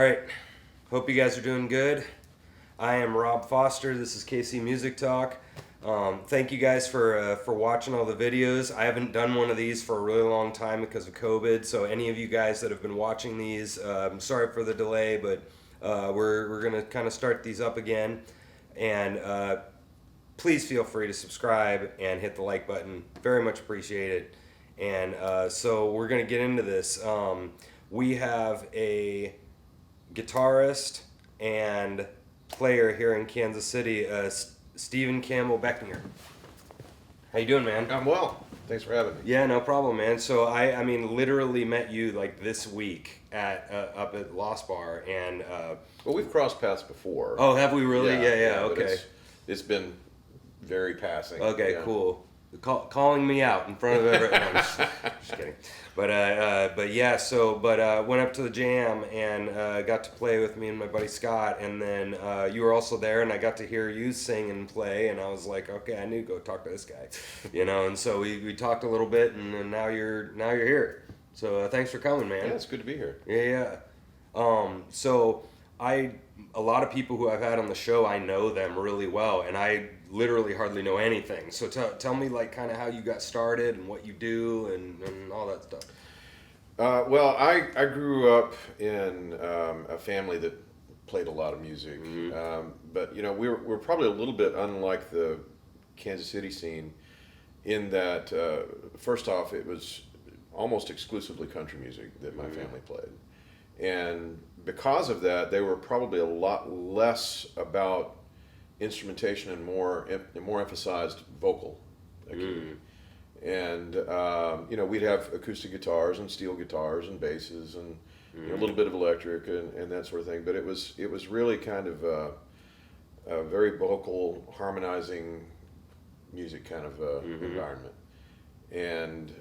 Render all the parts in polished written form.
right. Hope you guys are doing good. I am Rob Foster. This is KC Music Talk. Thank you guys for watching all the videos. I haven't done one of these for a really long time because of COVID. So any of you guys that have been watching these, I'm sorry for the delay, but we're gonna kind of start these up again. And please feel free to subscribe and hit the like button. Very much appreciated. And so we're gonna get into this. We have a guitarist and player here in Kansas City, Stephen Campbell Beckinger. How you doing, man? I'm well. Thanks for having me. Yeah, no problem, man. So I mean, literally met you like this week at up at Lost Bar, and Well, we've crossed paths before. oh, have we really? Yeah. but Okay. It's been very passing. Okay, yeah. cool. Calling me out in front of everyone. No, just kidding. But went up to the jam and got to play with me and my buddy Scott, and then you were also there, and I got to hear you sing and play, and I was like, okay, I need to go talk to this guy, And so we talked a little bit, and then now you're here. So thanks for coming, man. Yeah, it's good to be here. Yeah. So a lot of people who I've had on the show, I know them really well, and I literally hardly know anything. So tell me like kind of how you got started and what you do and all that stuff. Well, I grew up in a family that played a lot of music, but we're probably a little bit unlike the Kansas City scene in that first off, it was almost exclusively country music that my family played, and because of that, they were probably a lot less about instrumentation and more emphasized vocal. And we'd have acoustic guitars and steel guitars and basses and a little bit of electric and that sort of thing. But it was really kind of a very vocal, harmonizing music kind of environment. And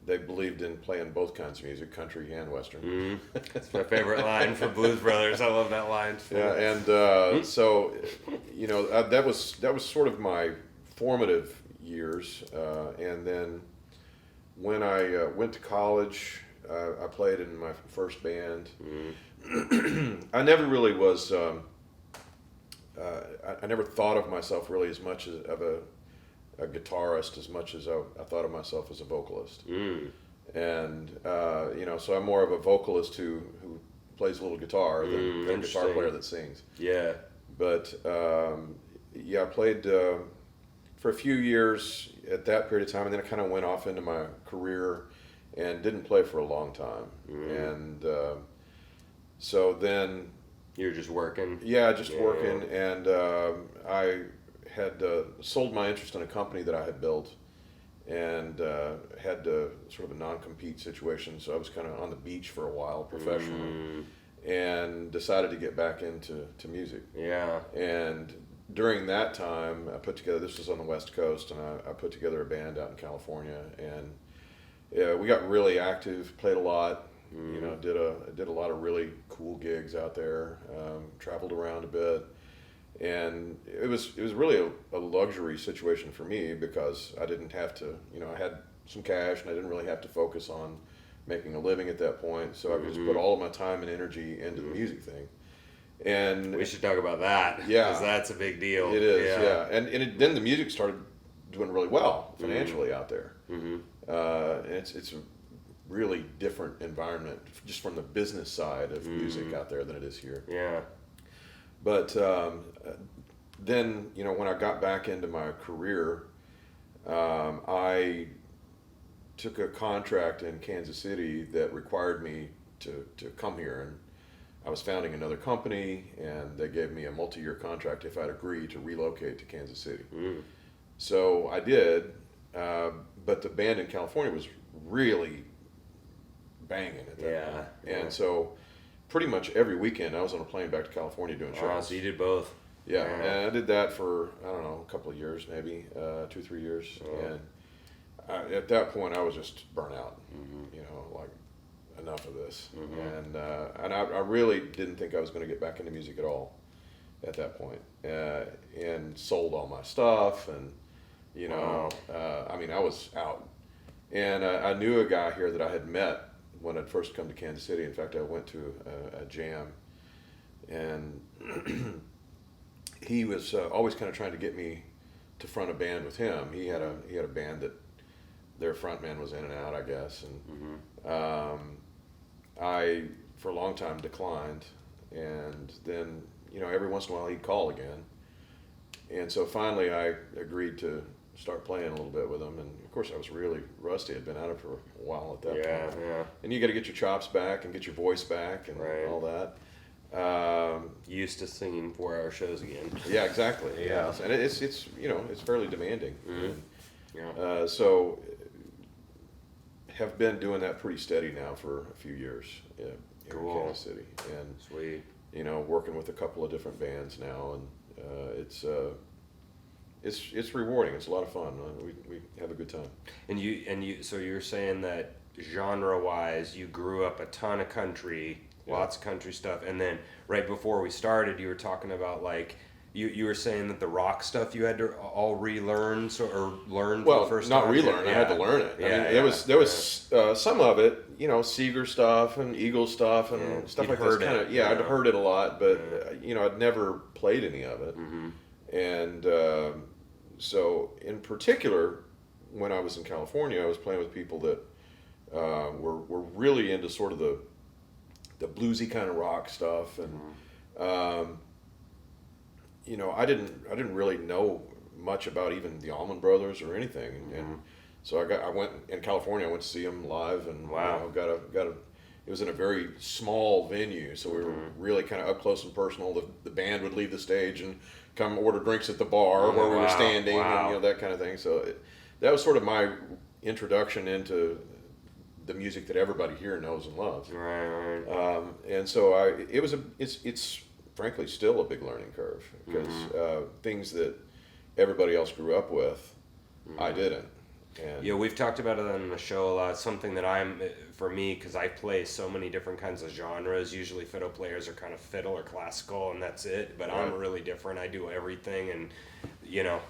they believed in playing both kinds of music, country and western. That's my favorite line from Blues Brothers. I love that line. Yeah, and so that was sort of my formative years, and then when I went to college, I played in my first band. I never really was. I never thought of myself really as much of a guitarist as much as I thought of myself as a vocalist. And so I'm more of a vocalist who plays a little guitar than a guitar player that sings. Yeah. But I played for a few years at that period of time, and then I kind of went off into my career and didn't play for a long time. And so then You're just working? Yeah, just working, and I had sold my interest in a company that I had built, and had sort of a non-compete situation, so I was kind of on the beach for a while professionally, and decided to get back into music. Yeah. And during that time, I put together, this was on the West Coast, and I put together a band out in California, and we got really active, played a lot, did a lot of really cool gigs out there, traveled around a bit. And it was really a luxury situation for me because I didn't have to, I had some cash and I didn't really have to focus on making a living at that point. So I could just put all of my time and energy into the music thing. And we should talk about that. Yeah. Because that's a big deal. It is, yeah. And then the music started doing really well financially out there. And it's a really different environment just from the business side of music out there than it is here. Yeah. But then, when I got back into my career, I took a contract in Kansas City that required me to come here. And I was founding another company, and they gave me a multi-year contract if I'd agree to relocate to Kansas City. So I did, but the band in California was really banging at that point. And so pretty much every weekend I was on a plane back to California doing shows. Oh, so you did both. Yeah, and I did that for, I don't know, a couple of years, maybe 2-3 years. And at that point I was just burnt out, like enough of this. And I really didn't think I was going to get back into music at all at that point. And sold all my stuff, and I was out. And I knew a guy here that I had met when I'd first come to Kansas City. In fact, I went to a jam, and he was always kind of trying to get me to front a band with him. He had a band that their frontman was in and out, I guess, and I for a long time declined, and then every once in a while he'd call again, and so finally I agreed to start playing a little bit with him, and of course I was really rusty. I'd been at it for a while at that point. Yeah. And you got to get your chops back and get your voice back and all that. Used to singing 4-hour shows again. Yeah, exactly. Yeah. And it's it's fairly demanding. Yeah. So have been doing that pretty steady now for a few years. Here in Kansas City, and Sweet. Working with a couple of different bands now, and it's rewarding. It's a lot of fun. We have a good time. And you so you're saying that genre-wise, you grew up a ton of country, lots of country stuff, and then right before we started, you were talking about like you were saying that the rock stuff you had to all relearn or learn for the first time. Well, not relearn. I had to learn it. I mean, there was some of it, Seeger stuff and Eagle stuff and stuff like that. Kind of I'd heard it a lot, but I'd never played any of it. And so, in particular, when I was in California, I was playing with people that were really into sort of the bluesy kind of rock stuff, and I didn't really know much about even the Allman Brothers or anything, and so I went in California. I went to see them live, and got a. It was in a very small venue, so we were really kind of up close and personal. The band would leave the stage and come order drinks at the bar where we were standing, and that kind of thing. So that was sort of my introduction into the music that everybody here knows and loves. Right. And so it's frankly still a big learning curve, because things that everybody else grew up with, I didn't. And we've talked about it on the show a lot. Something that for me, because I play so many different kinds of genres. Usually fiddle players are kind of fiddle or classical, and that's it. But I'm really different. I do everything, and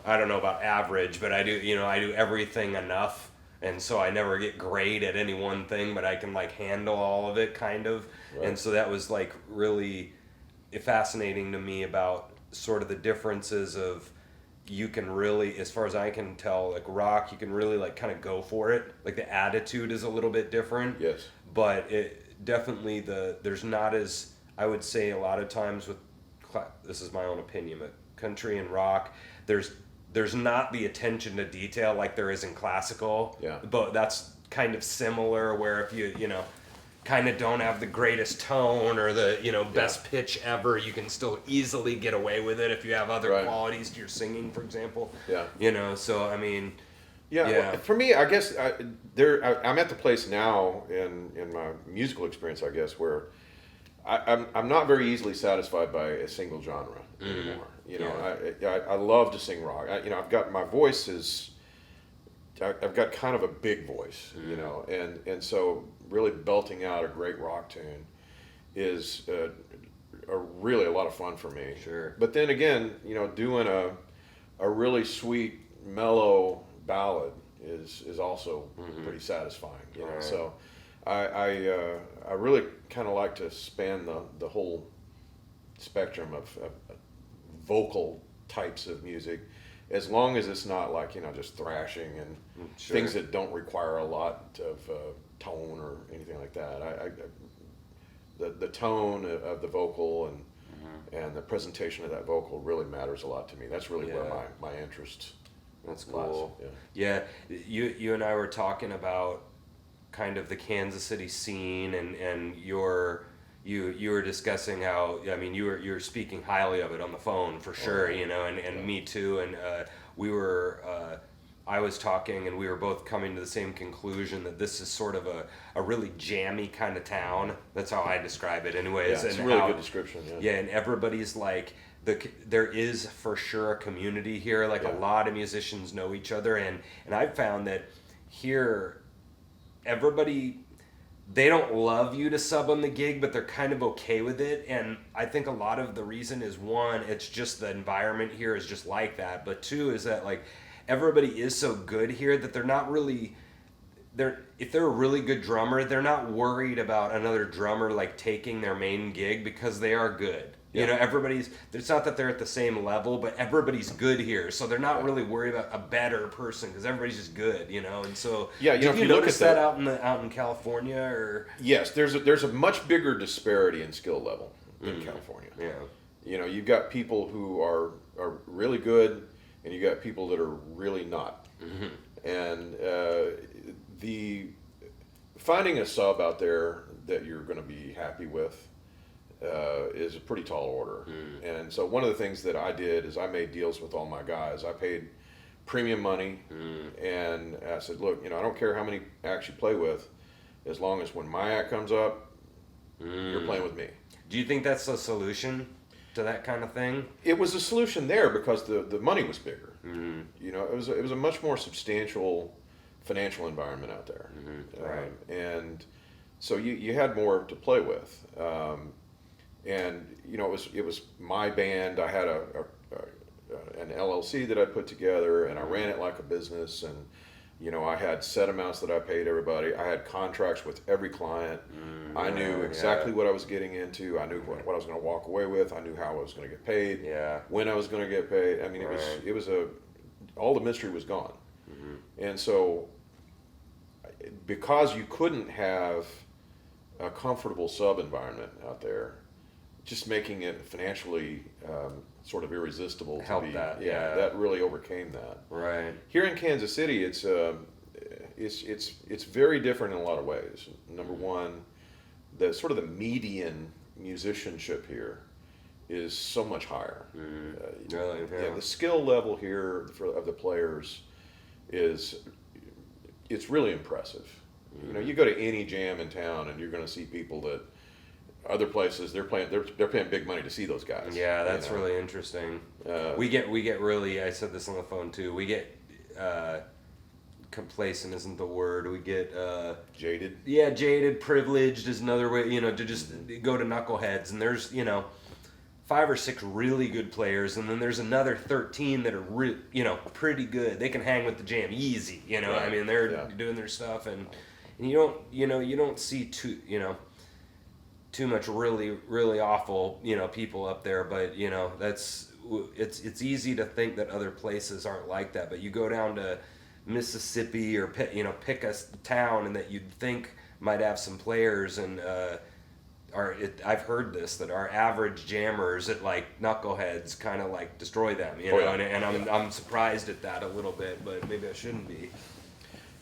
I don't know about average, but I do everything enough. And so I never get great at any one thing, but I can like handle all of it kind of. Right. And so that was like really fascinating to me about sort of the differences of, you can really, as far as I can tell, like rock, you can really like kind of go for it. Like the attitude is a little bit different. Yes. But it definitely there's not as, I would say a lot of times with, this is my own opinion, but country and rock, there's not the attention to detail like there is in classical. Yeah. But that's kind of similar, where if you kind of don't have the greatest tone or the best pitch ever, you can still easily get away with it if you have other qualities to your singing, for example. So I mean, well, for me, I guess I'm at the place now in my musical experience, I guess, where I'm not very easily satisfied by a single genre anymore. I love to sing rock. I've got my voice is, I've got kind of a big voice, and so really belting out a great rock tune is really a lot of fun for me. Sure. But then again, doing a really sweet, mellow ballad is also pretty satisfying. So I really kind of like to span the whole spectrum of vocal types of music, as long as it's not like just thrashing and things that don't require a lot of tone or anything like that. The tone of the vocal and the presentation of that vocal really matters a lot to me. That's really where my interest. That's cool. Yeah, you and I were talking about kind of the Kansas City scene, and you were discussing how, I mean, you were speaking highly of it on the phone for sure, and me too, and I was talking, and we were both coming to the same conclusion that this is sort of a really jammy kind of town. That's how I describe it anyways. It's a really good description. And everybody's like, there is for sure a community here, like a lot of musicians know each other, and I've found that here, everybody, they don't love you to sub on the gig, but they're kind of okay with it. And I think a lot of the reason is, one, it's just the environment here is just like that. But two is that like everybody is so good here that they're not really, if they're a really good drummer, they're not worried about another drummer like taking their main gig because they are good. Yeah. You know, everybody's. It's not that they're at the same level, but everybody's good here, so they're not really worried about a better person because everybody's just good. You know, and so Yeah, you know, did if you you look notice at that out in California or? Yes, there's a much bigger disparity in skill level in California. Yeah. You know, you've got people who are really good, and you got people that are really not. And the finding a sub out there that you're going to be happy with is a pretty tall order. And so one of the things that I did is I made deals with all my guys. I paid premium money, and I said, look, you know, I don't care how many acts you play with, as long as when my act comes up, you're playing with me. Do you think that's a solution to that kind of thing? It was a solution there because the money was bigger. You know, it was a much more substantial financial environment out there, Right. And so you had more to play with. And you know, it was my band. I had an LLC that I put together, and I ran it like a business. And you know, I had set amounts that I paid everybody. I had contracts with every client. I knew exactly what I was getting into. I knew what I was going to walk away with. I knew how I was going to get paid. Yeah. When I was going to get paid. I mean, it was all the mystery was gone. And so, because you couldn't have a comfortable sub environment out there, just making it financially sort of irresistible to be. That really overcame that. Right. Here in Kansas City, it's very different in a lot of ways. Number one, the sort of the median musicianship here is so much higher. Really? Yeah. The skill level here of the players it's really impressive. You know, you go to any jam in town and you're going to see people that other places they're paying big money to see those guys. Yeah, that's really interesting. We get really. I said this on the phone too. We get complacent isn't the word. We get jaded. Yeah, jaded. Privileged is another way. You know, to just go to knuckleheads, and there's 5 or 6 really good players, and then there's another 13 that are pretty good. They can hang with the jam easy. You know, Right. I mean, they're doing their stuff, and you don't see too much really awful people up there, but it's easy to think that other places aren't like that. But you go down to Mississippi or pick a town and that you'd think might have some players and. I've heard this that our average jammers at like knuckleheads kind of like destroy them, and I'm surprised at that a little bit, but maybe I shouldn't be.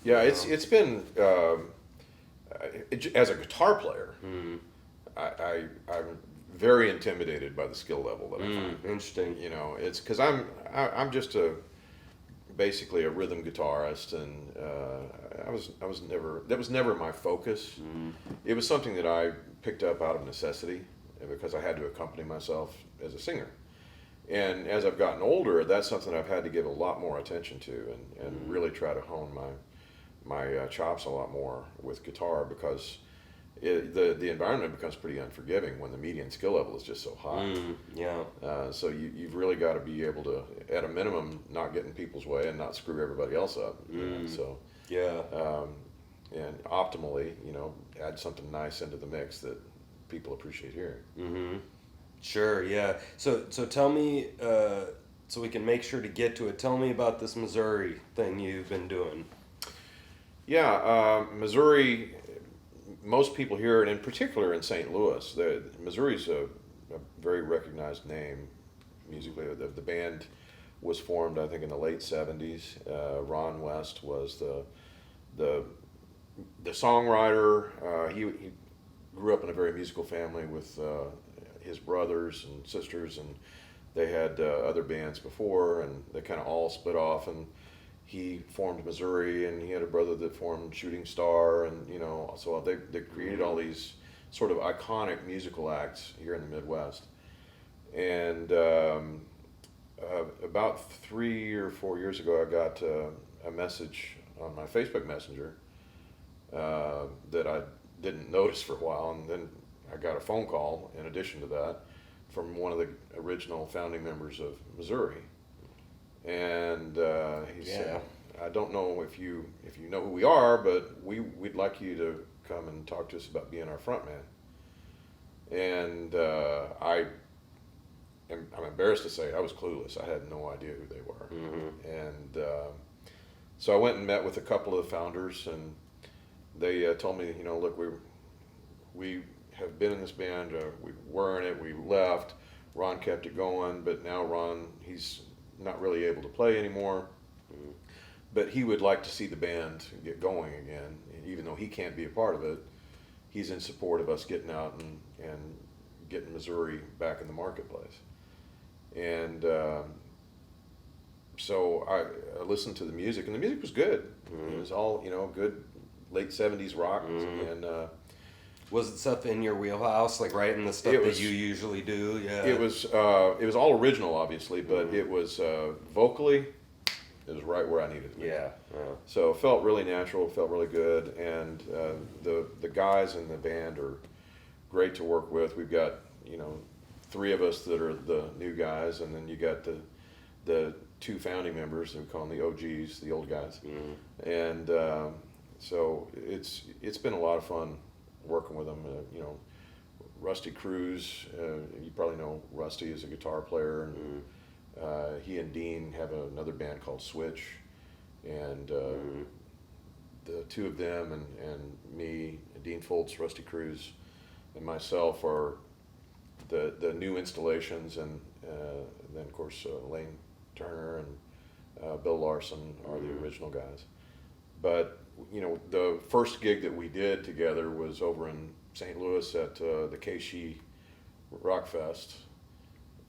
Yeah, it's been as a guitar player, I'm very intimidated by the skill level that I find. Interesting. You know, it's because I'm just basically a rhythm guitarist, and that was never my focus. It was something that I picked up out of necessity because I had to accompany myself as a singer. And as I've gotten older, that's something I've had to give a lot more attention to and really try to hone my chops a lot more with guitar because the environment becomes pretty unforgiving when the median skill level is just so high. So you've really got to be able to, at a minimum, not get in people's way and not screw everybody else up. And optimally, add something nice into the mix that people appreciate hearing. Sure, yeah. So tell me, so we can make sure to get to it, tell me about this Missouri thing you've been doing. Yeah, Missouri, most people here, and in particular in St. Louis, Missouri's a very recognized name musically. The band was formed, I think, in the late 70s. Ron West was the songwriter. He grew up in a very musical family with his brothers and sisters, and they had other bands before, and they kind of all split off, and he formed Missouri, and he had a brother that formed Shooting Star, and so they created all these sort of iconic musical acts here in the Midwest. And about 3 or 4 years ago, I got a message on my Facebook Messenger that I didn't notice for a while, and then I got a phone call in addition to that from one of the original founding members of Missouri, and he said, I don't know if you know who we are, but we'd like you to come and talk to us about being our front man. And I'm embarrassed to say I was clueless. I had no idea who they were. And so I went and met with a couple of the founders, and they told me, look, we have been in this band. We were in it. We left. Ron kept it going, but now Ron, he's not really able to play anymore. But he would like to see the band get going again, even though he can't be a part of it. He's in support of us getting out and getting Missouri back in the marketplace. And so I listened to the music, and the music was good. It was all, good late 70s rock. And was it stuff in your wheelhouse, like right in the stuff that you usually do? Yeah. It was all original, obviously, but it was vocally, it was right where I needed it. Yeah. So it felt really natural, felt really good, and the guys in the band are great to work with. We've got 3 of us that are the new guys, and then you got the 2 founding members. We call them the OGs, the old guys, and so it's been a lot of fun working with them. Rusty Cruz, you probably know Rusty is a guitar player, and he and Dean have another band called Switch, and the 2 of them and me, Dean Foltz, Rusty Cruz, and myself are the new installations, and then of course Lane Turner and Bill Larson are the original guys. But the first gig that we did together was over in St. Louis at the KC Rock Fest,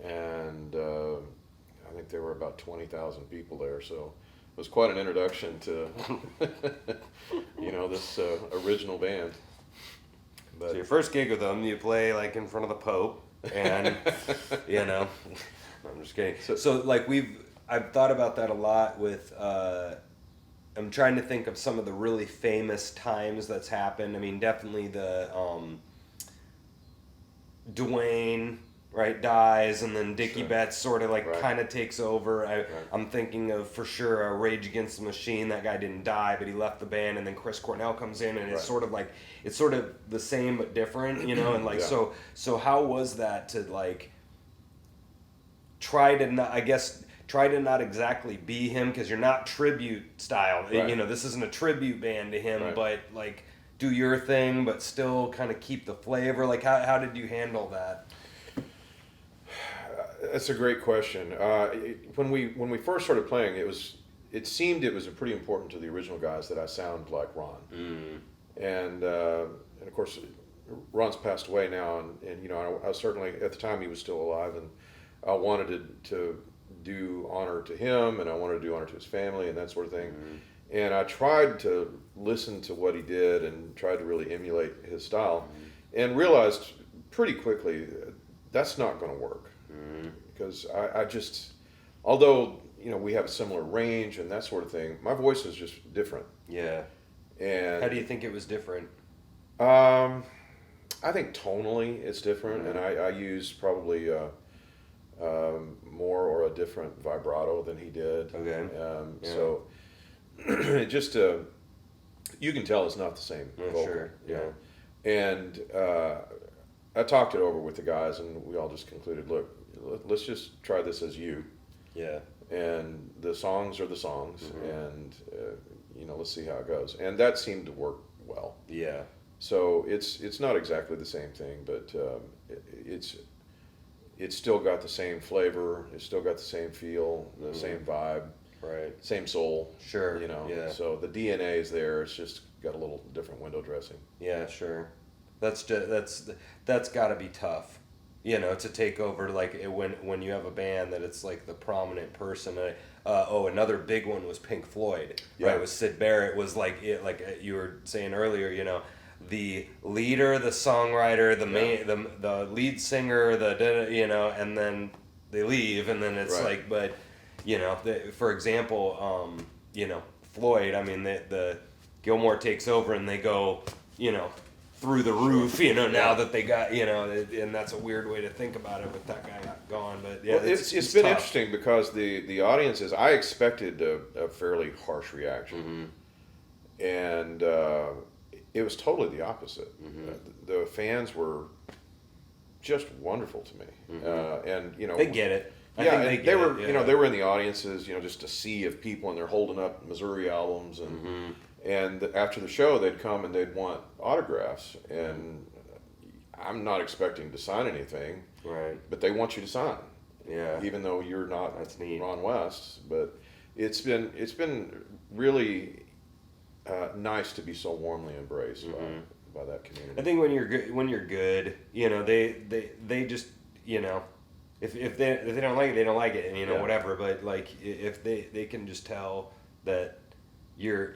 and I think there were about 20,000 people there, so it was quite an introduction to this original band. But, so your first gig with them, you play like in front of the Pope, and I'm just kidding. So like I've thought about that a lot with. I'm trying to think of some of the really famous times that's happened. I mean, definitely the Dwayne, right, dies, and then Dickie Betts sort of like kind of takes over. I'm thinking of for sure Rage Against the Machine. That guy didn't die, but he left the band, and then Chris Cornell comes in, and it's sort of the same but different, and like so how was that to like try to not exactly be him, because you're not tribute style. This isn't a tribute band to him, but like do your thing, but still kind of keep the flavor. Like how did you handle that? That's a great question. When we first started playing, it seemed it was pretty important to the original guys that I sound like Ron. And of course, Ron's passed away now, and I was certainly, at the time he was still alive, and I wanted to do honor to him, and I wanted to do honor to his family and that sort of thing. And I tried to listen to what he did and tried to really emulate his style, and realized pretty quickly that's not going to work, because I just, although we have a similar range and that sort of thing, my voice is just different. Yeah. And how do you think it was different? I think tonally it's different, and I use probably more or a different vibrato than he did. Okay. So it just you can tell it's not the same vocal. Sure. Yeah. And I talked it over with the guys, and we all just concluded, look, let's just try this as you. Yeah. And the songs are the songs, and let's see how it goes. And that seemed to work well. Yeah. So it's not exactly the same thing, but it's still got the same flavor. It's still got the same feel, the same vibe, same soul. Sure. Yeah. So the DNA is there. It's just got a little different window dressing. Yeah, sure. That's got to be tough, to take over when you have a band that it's like the prominent person. Another big one was Pink Floyd. Yeah. Right, with Sid Barrett was like you were saying earlier. The leader, the songwriter, the lead singer, and then they leave, and then it's like, but for example, Floyd. I mean, the Gilmore takes over, and they go, through the roof, now that they got, and that's a weird way to think about it, but that guy got gone. But yeah, Well, it's been tough. interesting because the audiences, I expected a fairly harsh reaction, and it was totally the opposite. The fans were just wonderful to me, and They get it. I Yeah, think and they were, it, yeah. they were in the audiences, just a sea of people, and they're holding up Missouri albums, and after the show, they'd come and they'd want autographs, and I'm not expecting to sign anything, Right. but they want you to sign, Yeah. even though you're not That's neat. Ron West. But it's been really nice to be so warmly embraced by that community. I think when you're good, they just, if they don't like it, they don't like it, and Yeah. whatever. But like if they can just tell that you're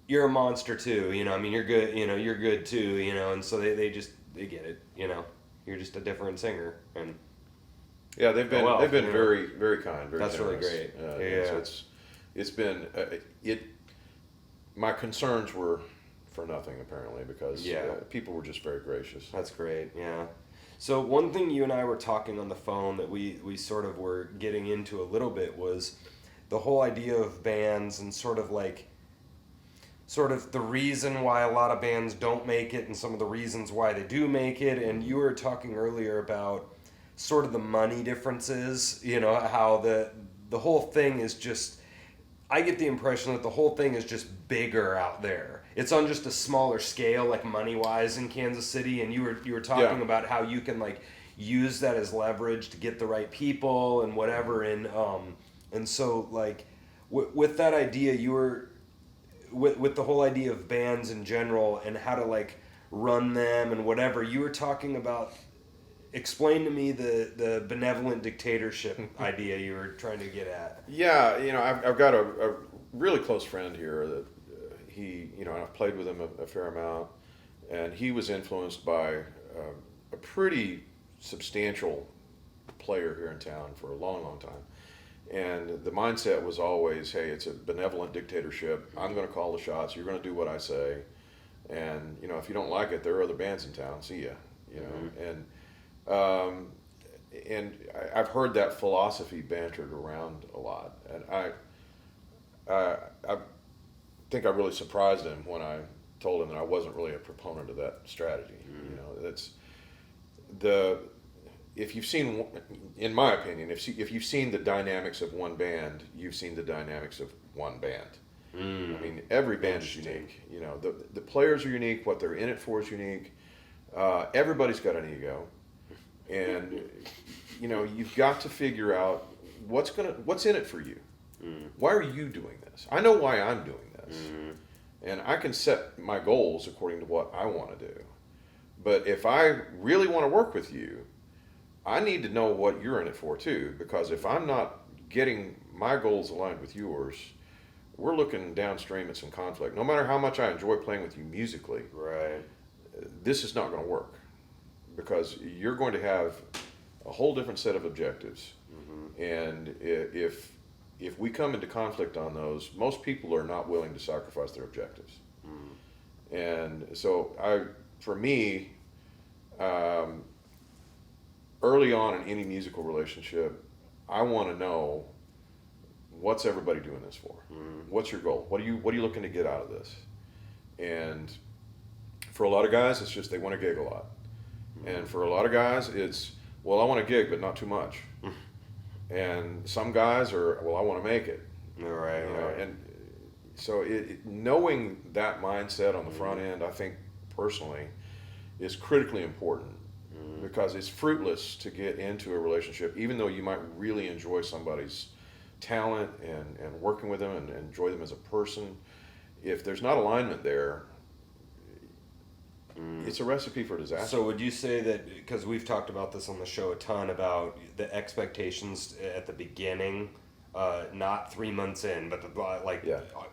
a monster too, you're good, you're good too, and so they get it, you're just a different singer, and Yeah, they've been yeah. very very kind. Very That's really generous. great. So Yeah. it's been my concerns were for nothing apparently because people were just very gracious. That's great, yeah. So one thing you and I were talking on the phone that we sort of were getting into a little bit was the whole idea of bands and sort of the reason why a lot of bands don't make it and some of the reasons why they do make it. And you were talking earlier about sort of the money differences, how the whole thing is just, I get the impression that the whole thing is just bigger out there. It's on just a smaller scale, like money-wise in Kansas City, and you were talking about how you can use that as leverage to get the right people and whatever, and so with that idea, you were with the whole idea of bands in general and how to run them and whatever. You were talking about. Explain to me the benevolent dictatorship idea you were trying to get at. Yeah, I've got a really close friend here that I've played with him a fair amount, and he was influenced by a pretty substantial player here in town for a long, long time. And the mindset was always, hey, it's a benevolent dictatorship. I'm going to call the shots. You're going to do what I say. And, if you don't like it, there are other bands in town. See ya. And I've heard that philosophy bantered around a lot. And I think I really surprised him when I told him that I wasn't really a proponent of that strategy. That's if you've seen, in my opinion, if you've seen the dynamics of one band, you've seen the dynamics of one band. I mean, every band is unique. The players are unique. What they're in it for is unique. Everybody's got an ego, and you've got to figure out what's in it for you. Why are you doing this? I know why I'm doing this, and I can set my goals according to what I want to do. But if I really want to work with you, I need to know what you're in it for too, because if I'm not getting my goals aligned with yours, we're looking downstream at some conflict. No matter how much I enjoy playing with you musically, Right. this is not going to work, because you're going to have a whole different set of objectives. And if we come into conflict on those, most people are not willing to sacrifice their objectives. And so for me, early on in any musical relationship, I want to know, what's everybody doing this for? What's your goal? What are you looking to get out of this? And for a lot of guys, it's just they want to gig a lot. And for a lot of guys, it's, well, I want to gig, but not too much. And some guys are, well, I want to make it. Right. And so knowing that mindset on the front end, I think personally, is critically important, because it's fruitless to get into a relationship, even though you might really enjoy somebody's talent and working with them and enjoy them as a person. If there's not alignment there, it's a recipe for disaster. So would you say that, because we've talked about this on the show a ton, about the expectations at the beginning, not 3 months in, but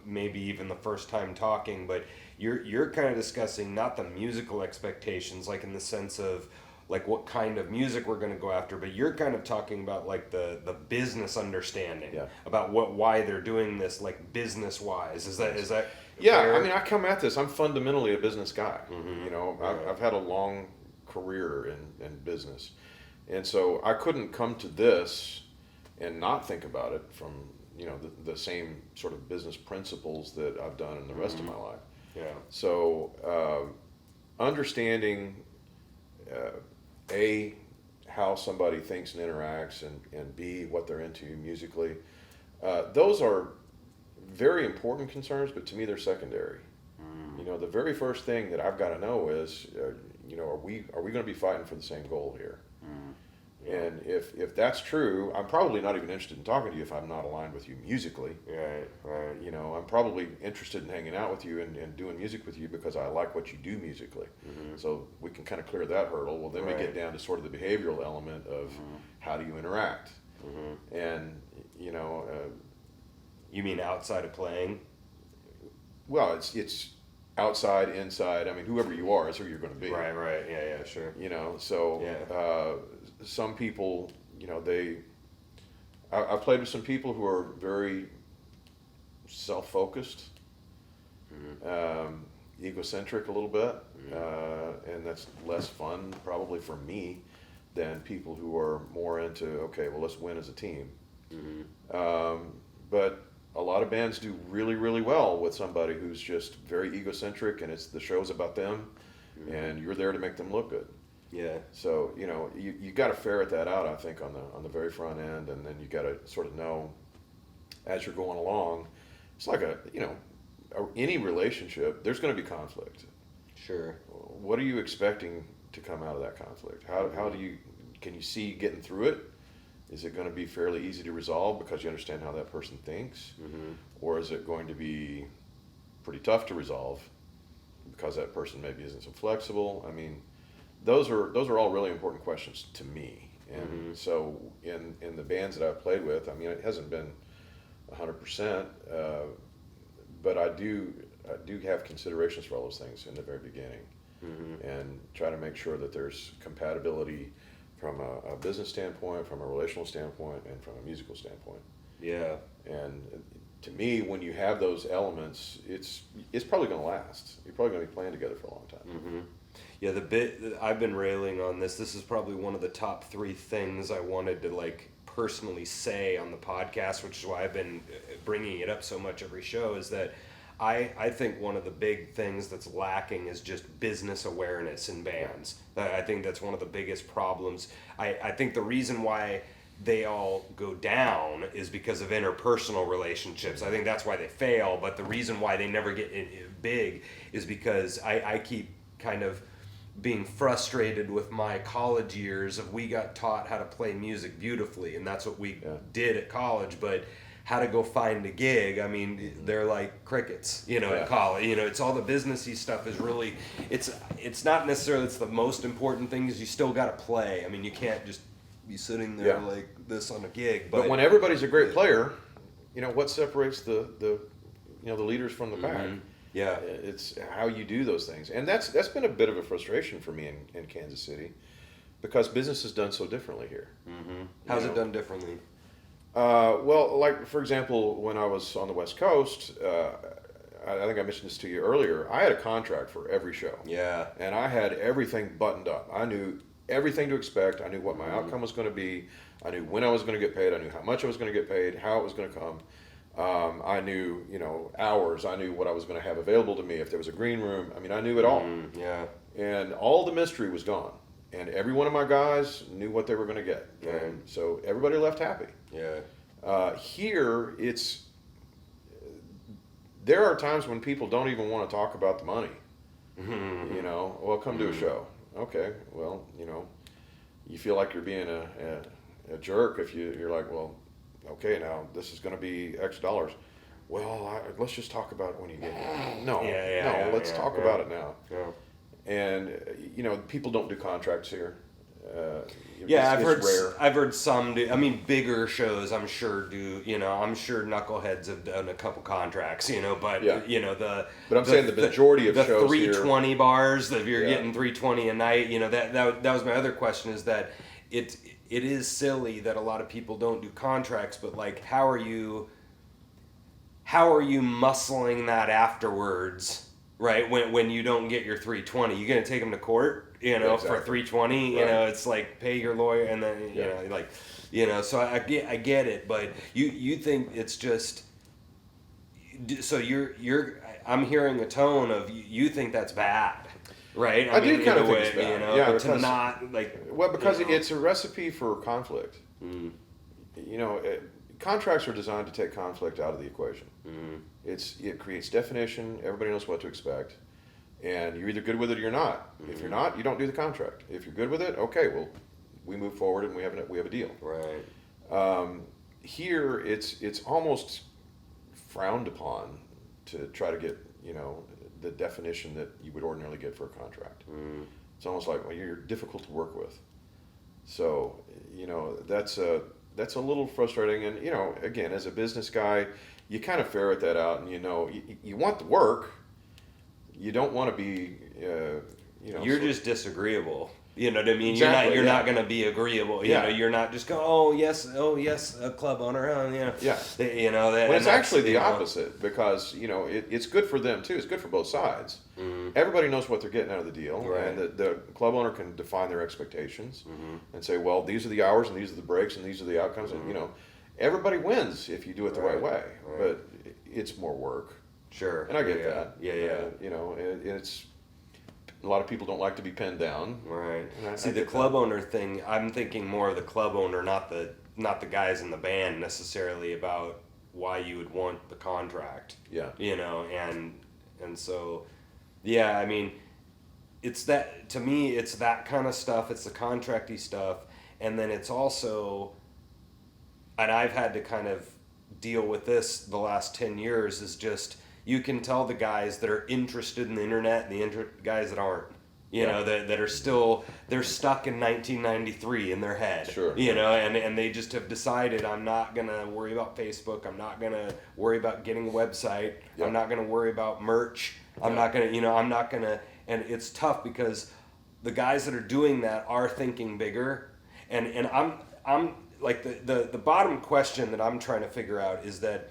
maybe even the first time talking, but you're kind of discussing not the musical expectations, like in the sense of like what kind of music we're going to go after, but you're kind of talking about like the business understanding about why they're doing this, like business wise. Is that yeah fair? I mean, I come at this, I'm fundamentally a business guy. Mm-hmm. You know, I've had a long career in business, and so I couldn't come to this and not think about it from, you know, the same sort of business principles that I've done in the rest of my life. Yeah. So understanding A, how somebody thinks and interacts, and B, what they're into musically, those are very important concerns, but to me they're secondary. You know, the very first thing that I've got to know is, you know, are we going to be fighting for the same goal here? And if that's true, I'm probably not even interested in talking to you if I'm not aligned with you musically. Right. You know, I'm probably interested in hanging out with you and doing music with you because I like what you do musically. So we can kind of clear that hurdle. Well, then we get down to sort of the behavioral element of how do you interact? And, you know... you mean outside of playing? Well, it's outside, inside. I mean, whoever you are is who you're going to be. Right. Yeah, sure. You know, so some people, you know, I've played with some people who are very self-focused, egocentric a little bit, and that's less fun probably for me than people who are more into, okay, well, let's win as a team. But a lot of bands do really, really well with somebody who's just very egocentric, and the show's about them, and you're there to make them look good. Yeah. So, you know, you got to ferret that out, I think, on the very front end, and then you got to sort of know as you're going along. It's like any relationship, there's going to be conflict. Sure. What are you expecting to come out of that conflict? Can you see getting through it? Is it going to be fairly easy to resolve because you understand how that person thinks? Or is it going to be pretty tough to resolve because that person maybe isn't so flexible? I mean, those are all really important questions to me. And so in the bands that I've played with, I mean, it hasn't been 100%, but I do have considerations for all those things in the very beginning, and try to make sure that there's compatibility from a business standpoint, from a relational standpoint, and from a musical standpoint. Yeah. And to me, when you have those elements, it's probably going to last. You're probably going to be playing together for a long time. Yeah, the bit I've been railing on this is probably one of the top 3 things I wanted to like personally say on the podcast, which is why I've been bringing it up so much every show, is that I think one of the big things that's lacking is just business awareness in bands. I think that's one of the biggest problems. I think the reason why they all go down is because of interpersonal relationships. I think that's why they fail, but the reason why they never get big is because I keep kind of being frustrated with my college years of we got taught how to play music beautifully, and that's what we did at college, but how to go find a gig, I mean, they're like crickets, you know, at college. You know, it's all the businessy stuff is really, it's not necessarily it's the most important thing, is you still got to play. I mean, you can't just be sitting there like this on a gig. But when everybody's a great player, you know, what separates the leaders from the pack? Yeah. It's how you do those things. And that's been a bit of a frustration for me in Kansas City, because business is done so differently here. How's it done differently? Well, like, for example, when I was on the West Coast, I think I mentioned this to you earlier, I had a contract for every show. Yeah. And I had everything buttoned up. I knew everything to expect. I knew what my outcome was going to be. I knew when I was going to get paid. I knew how much I was going to get paid, how it was going to come. I knew, hours. I knew what I was going to have available to me if there was a green room. I mean, I knew it all. Yeah. And all the mystery was gone. And every one of my guys knew what they were going to get. Right. And so everybody left happy. Yeah. Here, there are times when people don't even want to talk about the money. Well, come to a show. Okay, well, you feel like you're being a jerk if you're like, well, okay, now this is going to be X dollars. Well, let's just talk about it when you get here. No, let's talk about it now. Yeah. And, people don't do contracts here. Yeah, it's rare. I've heard some do. I mean, bigger shows, I'm sure do. I'm sure Knuckleheads have done a couple contracts. But Yeah. the. But I'm saying the majority of the shows 320 bars. If you're Yeah. getting 320 a night, that was my other question. Is that it is silly that a lot of people don't do contracts, but like, how are you muscling that afterwards? Right, when you don't get your 320, you gonna take them to court, Exactly. for 320. Right. It's like pay your lawyer, and then So I get it, but you think it's just so I'm hearing a tone of you think that's bad, right? I do kind of think it's bad. Yeah, to not like because it's a recipe for conflict. Contracts are designed to take conflict out of the equation. It creates definition. Everybody knows what to expect, and you're either good with it or you're not. If you're not, you don't do the contract. If you're good with it, okay, well, we move forward and we have a deal. Right. Here, it's almost frowned upon to try to get the definition that you would ordinarily get for a contract. It's almost like, well, you're difficult to work with. So that's a little frustrating. And again, as a business guy, you kind of ferret that out, and you want the work. You don't want to be You're just disagreeable. You know what I mean? Exactly, you're not going to be agreeable. You're not just going, oh yes, a club owner. Yeah. When it's actually the opposite, because it's good for them too. It's good for both sides. Everybody knows what they're getting out of the deal, Right. and the club owner can define their expectations and say, well, these are the hours, and these are the breaks, and these are the outcomes, and everybody wins if you do it the right way. Right. But it's more work. Sure. And I get that. Yeah. It's a lot of people don't like to be pinned down. Right. I See, the get club that. owner thing, I'm thinking more of the club owner, not the guys in the band necessarily, about why you would want the contract. Yeah. And so, yeah, I mean, it's that, to me, it's that kind of stuff. It's the contracty stuff. And then it's also, and I've had to kind of deal with this the last 10 years, is just, you can tell the guys that are interested in the internet and the guys that aren't. That are still, they're stuck in 1993 in their head. Sure. And they just have decided, I'm not going to worry about Facebook. I'm not going to worry about getting a website. Yep. I'm not going to worry about merch. I'm not going to, and it's tough because the guys that are doing that are thinking bigger. And I'm like, the bottom question that I'm trying to figure out is that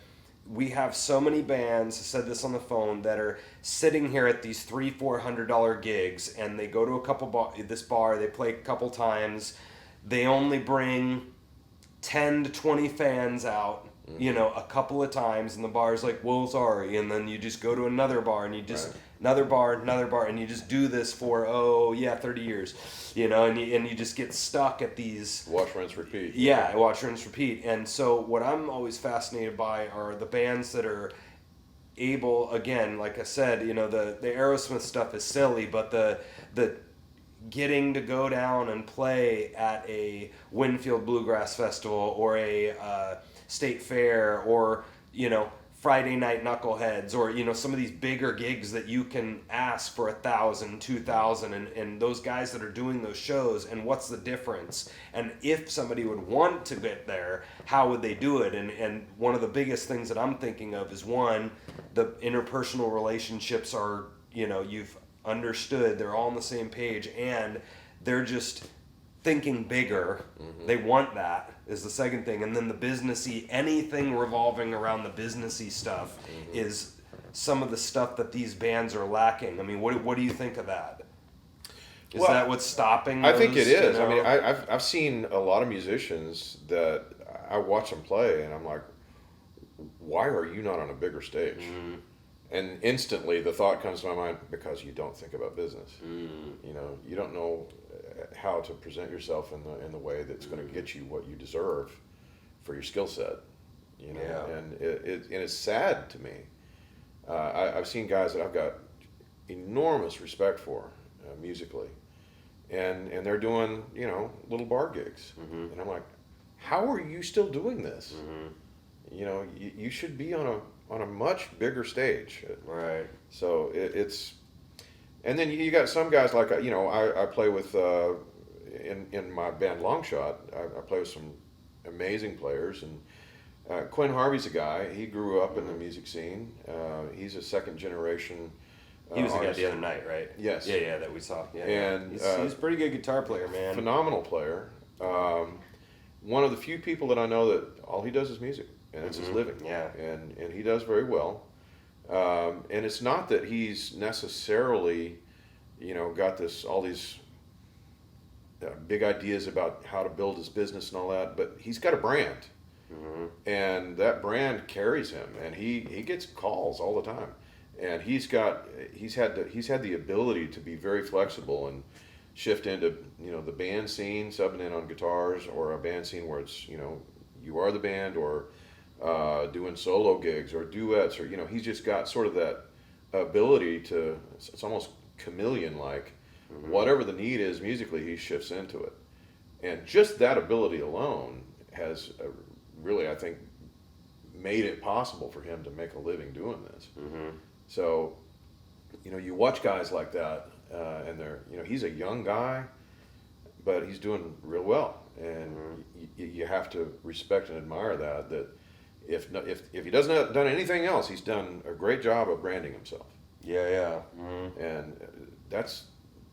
we have so many bands, I said this on the phone, that are sitting here at these $300-400 gigs, and they go to a couple this bar, they play a couple times, they only bring 10 to 20 fans out, a couple of times, and the bar's like, well, sorry, and then you just go to another bar, and you just Right. another bar, and you just do this for 30 years, and you just get stuck at these. Watch, rinse, repeat. Yeah, watch, rinse, repeat. And so what I'm always fascinated by are the bands that are able, again, like I said, the Aerosmith stuff is silly, but the getting to go down and play at a Winfield Bluegrass Festival or a State Fair or, Friday Night Knuckleheads or, some of these bigger gigs that you can ask for 1,000, 2,000 and those guys that are doing those shows, and what's the difference? And if somebody would want to get there, how would they do it? And one of the biggest things that I'm thinking of is, one, the interpersonal relationships are, you've understood, they're all on the same page, and they're just thinking bigger. They want that is the second thing. And then the businessy, anything revolving around the businessy stuff is some of the stuff that these bands are lacking. I mean, what do you think of that? Is that what's stopping those, I think it is. I mean, I've seen a lot of musicians that I watch them play, and I'm like, why are you not on a bigger stage? And instantly the thought comes to my mind, because you don't think about business. You don't know how to present yourself in the way that's going to get you what you deserve for your skill set. And it's sad to me. I've seen guys that I've got enormous respect for musically, and they're doing little bar gigs, and I'm like, how are you still doing this? You should be on a much bigger stage. Right. So it's, and then you got some guys like I play with in my band Longshot, I play with some amazing players, and Quinn Harvey's a guy. He grew up in the music scene. He's a second generation. He was the guy artist. the other night, right? Yes. Yeah, that we saw. Yeah, And he's a pretty good guitar player, man. Phenomenal player. One of the few people that I know that all he does is music, and it's his living. Yeah. And he does very well. And it's not that he's necessarily, got all these big ideas about how to build his business and all that, but he's got a brand. And that brand carries him, and he gets calls all the time. And he's had the ability to be very flexible and shift into the band scene, subbing in on guitars, or a band scene where it's you are the band, or doing solo gigs or duets, or he's just got sort of that ability to, it's almost chameleon like. Whatever the need is musically, he shifts into it, and just that ability alone has really, I think, made it possible for him to make a living doing this. So, you watch guys like that, and they're, he's a young guy, but he's doing real well, and you have to respect and admire that. That if he doesn't have done anything else, he's done a great job of branding himself. Yeah. And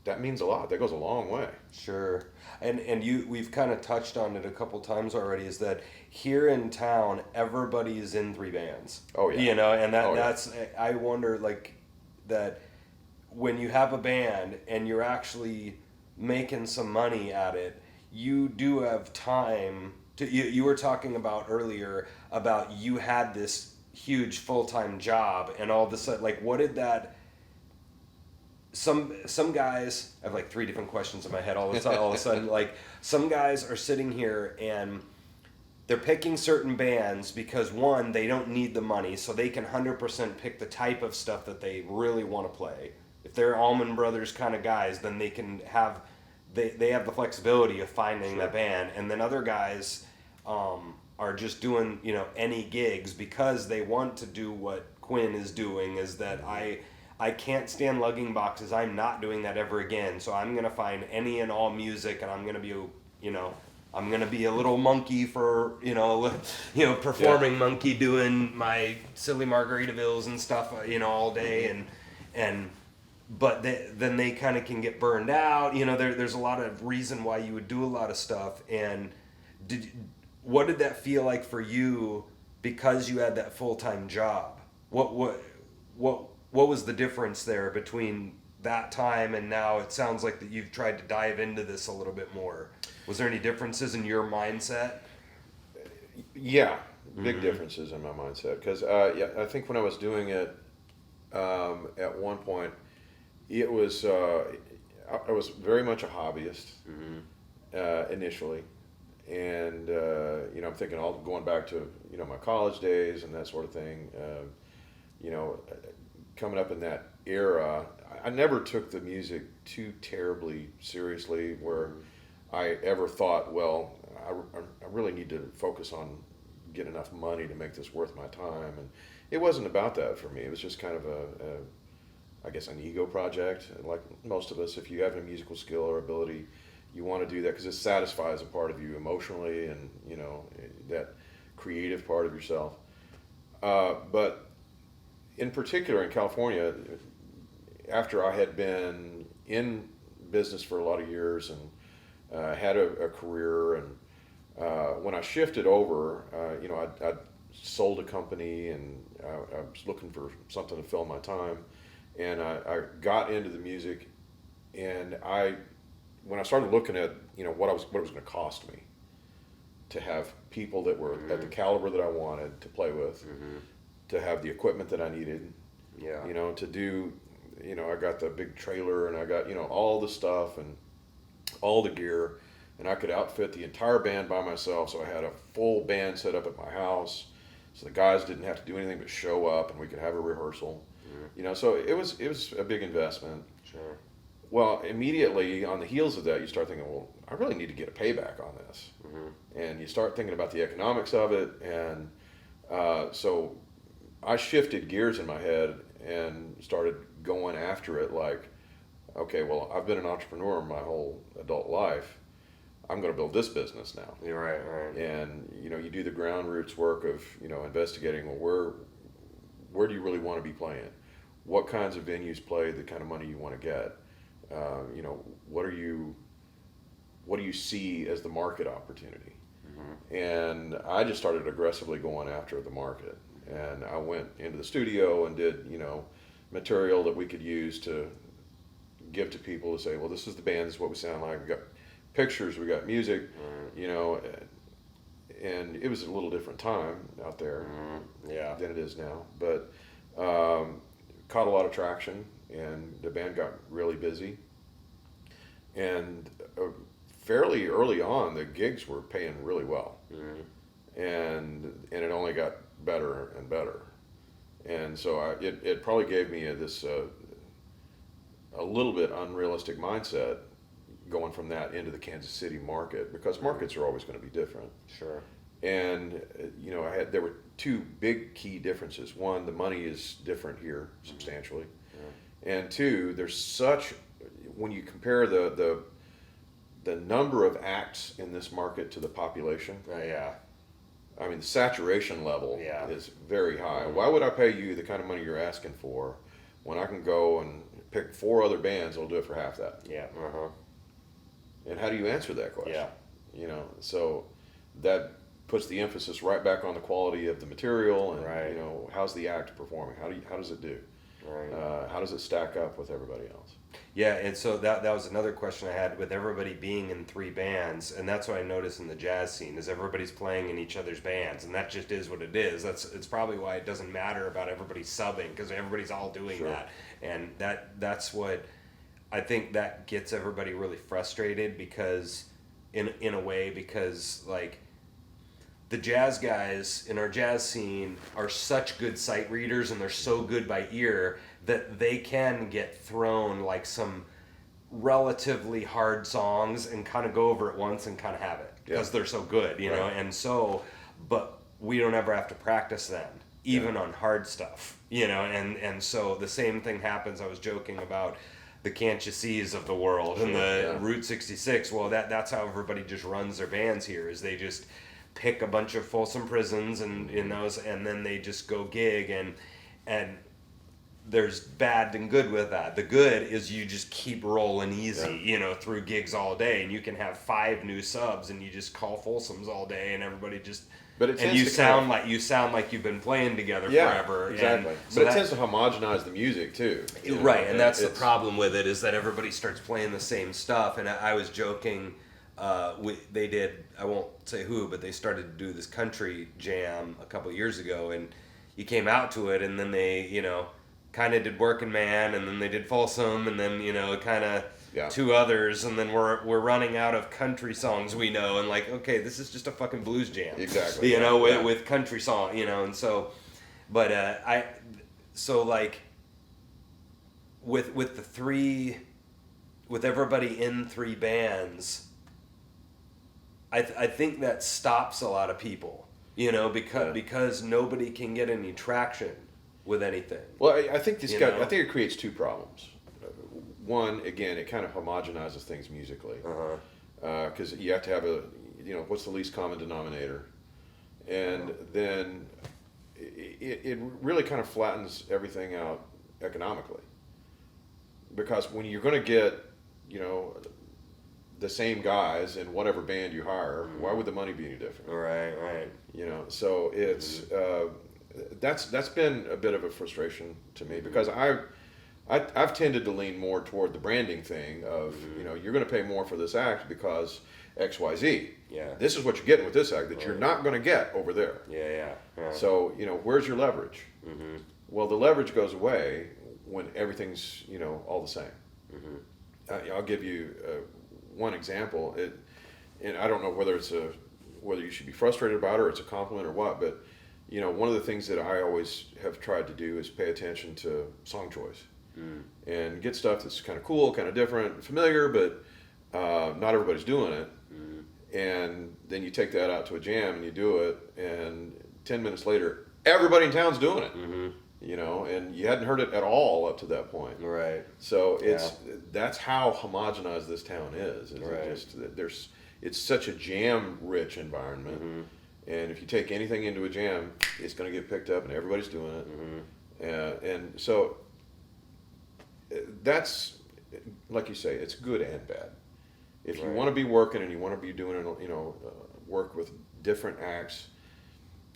that means a lot. That goes a long way. Sure. And we've kind of touched on it a couple times already, is that here in town everybody's in 3 bands. Oh yeah. And that's, I wonder, like, that when you have a band and you're actually making some money at it, you do have time to, you were talking about earlier about you had this huge full-time job, and all of a sudden, like, what did that, some guys, I have like 3 different questions in my head all of a sudden. Like, some guys are sitting here and they're picking certain bands because, one, they don't need the money, so they can 100% pick the type of stuff that they really want to play. If they're Allman Brothers kind of guys, then they can have, they have the flexibility of finding that band. And then other guys are just doing, any gigs because they want to do what Quinn is doing, is that I can't stand lugging boxes. I'm not doing that ever again. So I'm going to find any and all music, and I'm going to be, I'm going to be a little monkey for, performing monkey, doing my silly Margaritavilles and stuff, all day. But then they kind of can get burned out. There's a lot of reason why you would do a lot of stuff. And what did that feel like for you, because you had that full-time job? What was the difference there between that time and now? It sounds like that you've tried to dive into this a little bit more. Was there any differences in your mindset? Yeah, big differences in my mindset. Because I think when I was doing it, at one point, it was I was very much a hobbyist initially, and I'm thinking all going back to my college days and that sort of thing. Coming up in that era, I never took the music too terribly seriously, where I ever thought, well, I really need to focus on get enough money to make this worth my time. And it wasn't about that for me. It was just kind of I guess an ego project. Like most of us, if you have a musical skill or ability, you want to do that because it satisfies a part of you emotionally, and that creative part of yourself. But in particular in California, after I had been in business for a lot of years and had a career, and when I shifted over, I'd sold a company, and I was looking for something to fill my time, and I got into the music, and when I started looking at what it was going to cost me to have people that were at the caliber that I wanted to play with, to have the equipment that I needed, to do, I got the big trailer, and I got all the stuff and all the gear, and I could outfit the entire band by myself. So I had a full band set up at my house, so the guys didn't have to do anything but show up, and we could have a rehearsal. So it was a big investment. Sure. Well, immediately on the heels of that, you start thinking, well, I really need to get a payback on this. And you start thinking about the economics of it. And so I shifted gears in my head and started going after it like, okay, well, I've been an entrepreneur my whole adult life. I'm going to build this business now. You're right, right. And you do the ground roots work of investigating, well, where do you really want to be playing? What kinds of venues play the kind of money you want to get? What do you see as the market opportunity? Mm-hmm. And I just started aggressively going after the market. And I went into the studio and did, material that we could use to give to people to say, well, this is the band, this is what we sound like. We got pictures, we got music, and it was a little different time out there than it is now. But caught a lot of traction, and the band got really busy. And fairly early on, the gigs were paying really well, and it only got better and better. And so it probably gave me a little bit unrealistic mindset going from that into the Kansas City market, because markets are always going to be different. Sure. And there were two big key differences. One, the money is different here substantially, and two, when you compare the number of acts in this market to the population. I mean, the saturation level is very high. Why would I pay you the kind of money you're asking for when I can go and pick 4 other bands that'll do it for half that? Yeah. And how do you answer that question? Yeah. So that puts the emphasis right back on the quality of the material and how's the act performing? How does it do? Right. How does it stack up with everybody else? Yeah, and so that was another question I had with everybody being in 3 bands, and that's what I noticed in the jazz scene is everybody's playing in each other's bands, and that just is what it is. It's probably why it doesn't matter about everybody subbing, because everybody's all doing that, and that's what I think that gets everybody really frustrated, because in a way, because like the jazz guys in our jazz scene are such good sight readers, and they're so good by ear that they can get thrown like some relatively hard songs and kind of go over it once and kind of have it because they're so good, you know. And so, but we don't ever have to practice then, even on hard stuff, you know. And so the same thing happens. I was joking about the Can't You Sees of the world and the Route 66. Well, that's how everybody just runs their bands here, is they just pick a bunch of Folsom Prisons and in those, and then they just go gig, and there's bad and good with that. The good is you just keep rolling easy, you know, through gigs all day, and you can have 5 new subs, and you just call Folsoms all day, and everybody just. But it you sound like you've been playing together forever. Exactly. So but it tends to homogenize the music too. Right, and that's the problem with it, is that everybody starts playing the same stuff. And I was joking. They did, I won't say who, but they started to do this country jam a couple years ago, and you came out to it, and then they, you know, kind of did Working Man, and then they did Folsom, and then, you know, kind of 2 others, and then we're running out of country songs we know, and like, okay, this is just a fucking blues jam. Exactly. You know, with country song, you know, and so, but like, with the 3, with everybody in 3 bands, I think that stops a lot of people, you know, because nobody can get any traction with anything. Well, I think I think it creates 2 problems. One, again, it kind of homogenizes things musically, because you have to have what's the least common denominator, and then it really kind of flattens everything out economically, because when you're going to get, you know, the same guys in whatever band you hire, why would the money be any different? Right. You know, so it's that's been a bit of a frustration to me, because I've tended to lean more toward the branding thing of, you know, you're going to pay more for this act because XYZ. Yeah. This is what you're getting with this act that you're not going to get over there. Yeah. So, you know, where's your leverage? Mm-hmm. Well, the leverage goes away when everything's, you know, all the same. Mm-hmm. I'll give you one example. And I don't know whether you should be frustrated about it or it's a compliment or what, but, you know, one of the things that I always have tried to do is pay attention to song choice and get stuff that's kind of cool, kind of different, familiar, but not everybody's doing it. And then you take that out to a jam and you do it, and 10 minutes later, everybody in town's doing it. You know, and you hadn't heard it at all up to that point. Right. So that's how homogenized this town is. Right. It just it's such a jam-rich environment. Mm-hmm. And if you take anything into a jam, it's going to get picked up, and everybody's doing it. Mm-hmm. And so that's, like you say, it's good and bad. If you want to be working and you want to be doing, work with different acts,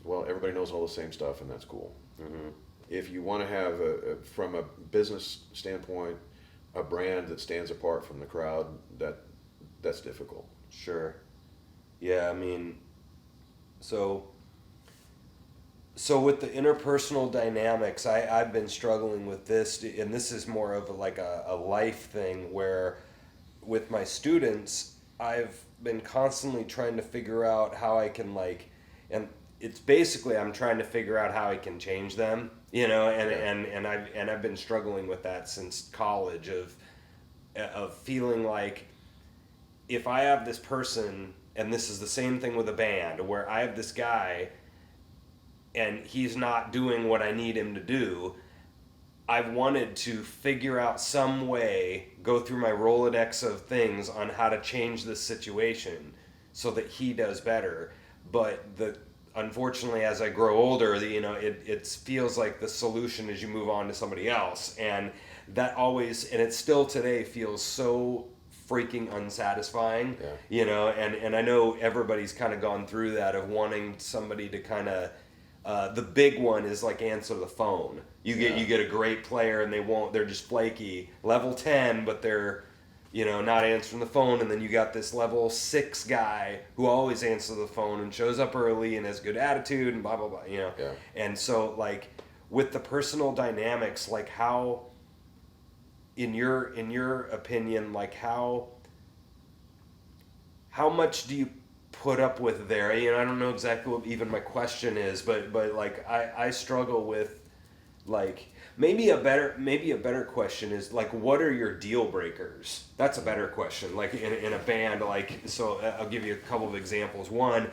well, everybody knows all the same stuff, and that's cool. Mm-hmm. If you want to have, from a business standpoint, a brand that stands apart from the crowd, that's difficult. Sure. Yeah, I mean, so with the interpersonal dynamics, I've been struggling with this, and this is more of like a life thing where with my students, I've been constantly trying to figure out how I can and it's basically I'm trying to figure out how I can change them, and I've been struggling with that since college of feeling like if I have this person, and this is the same thing with a band, where I have this guy and he's not doing what I need him to do, I've wanted to figure out some way, go through my Rolodex of things on how to change this situation so that he does better. But unfortunately, as I grow older, it feels like the solution is you move on to somebody else. And that always, and it still today feels so freaking unsatisfying, and I know everybody's kind of gone through that of wanting somebody to kind of, the big one is like answer the phone. You get a great player and they're just flaky. Level 10, but they're, not answering the phone. And then you got this level 6 guy who always answers the phone and shows up early and has good attitude and blah, blah, blah, Yeah. And so with the personal dynamics, how, in your opinion, how much do you put up with there? I don't know exactly what even my question is, but I struggle with maybe a better question is what are your deal breakers? That's a better question. In a band, so I'll give you a couple of examples. One,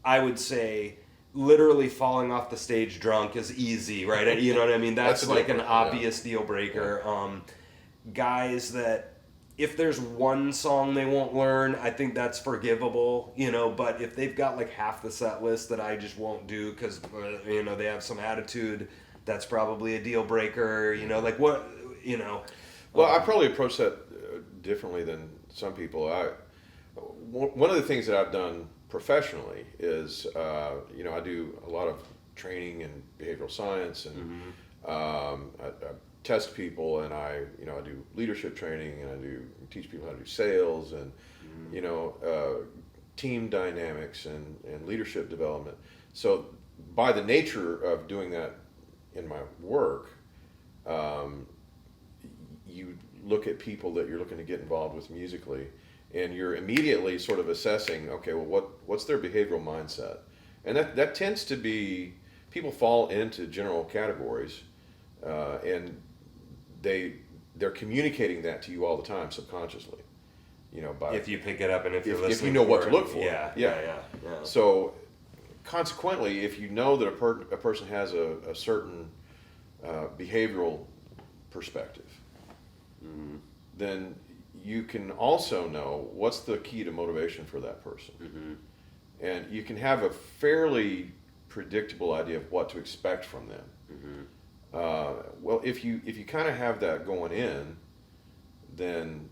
I would say literally falling off the stage drunk is easy, right? You know what I mean? That's an obvious deal breaker. Yeah. Guys that if there's one song they won't learn, I think that's forgivable, but if they've got half the set list that I just won't do because, they have some attitude, that's probably a deal breaker, what. Well, I probably approach that differently than some people. One of the things that I've done professionally is, I do a lot of training in behavioral science, and I test people, and I do leadership training, and I teach people how to do sales, and team dynamics and leadership development. So by the nature of doing that in my work, you look at people that you're looking to get involved with musically, and you're immediately sort of assessing, okay, well, what's their behavioral mindset? And that tends to be, people fall into general categories, and they're communicating that to you all the time subconsciously, by if you pick it up and if you're listening, if you know what to look for. Yeah. So consequently, if you know that a person has a certain behavioral perspective, then you can also know what's the key to motivation for that person, and you can have a fairly predictable idea of what to expect from them. Well, if you kind of have that going in, then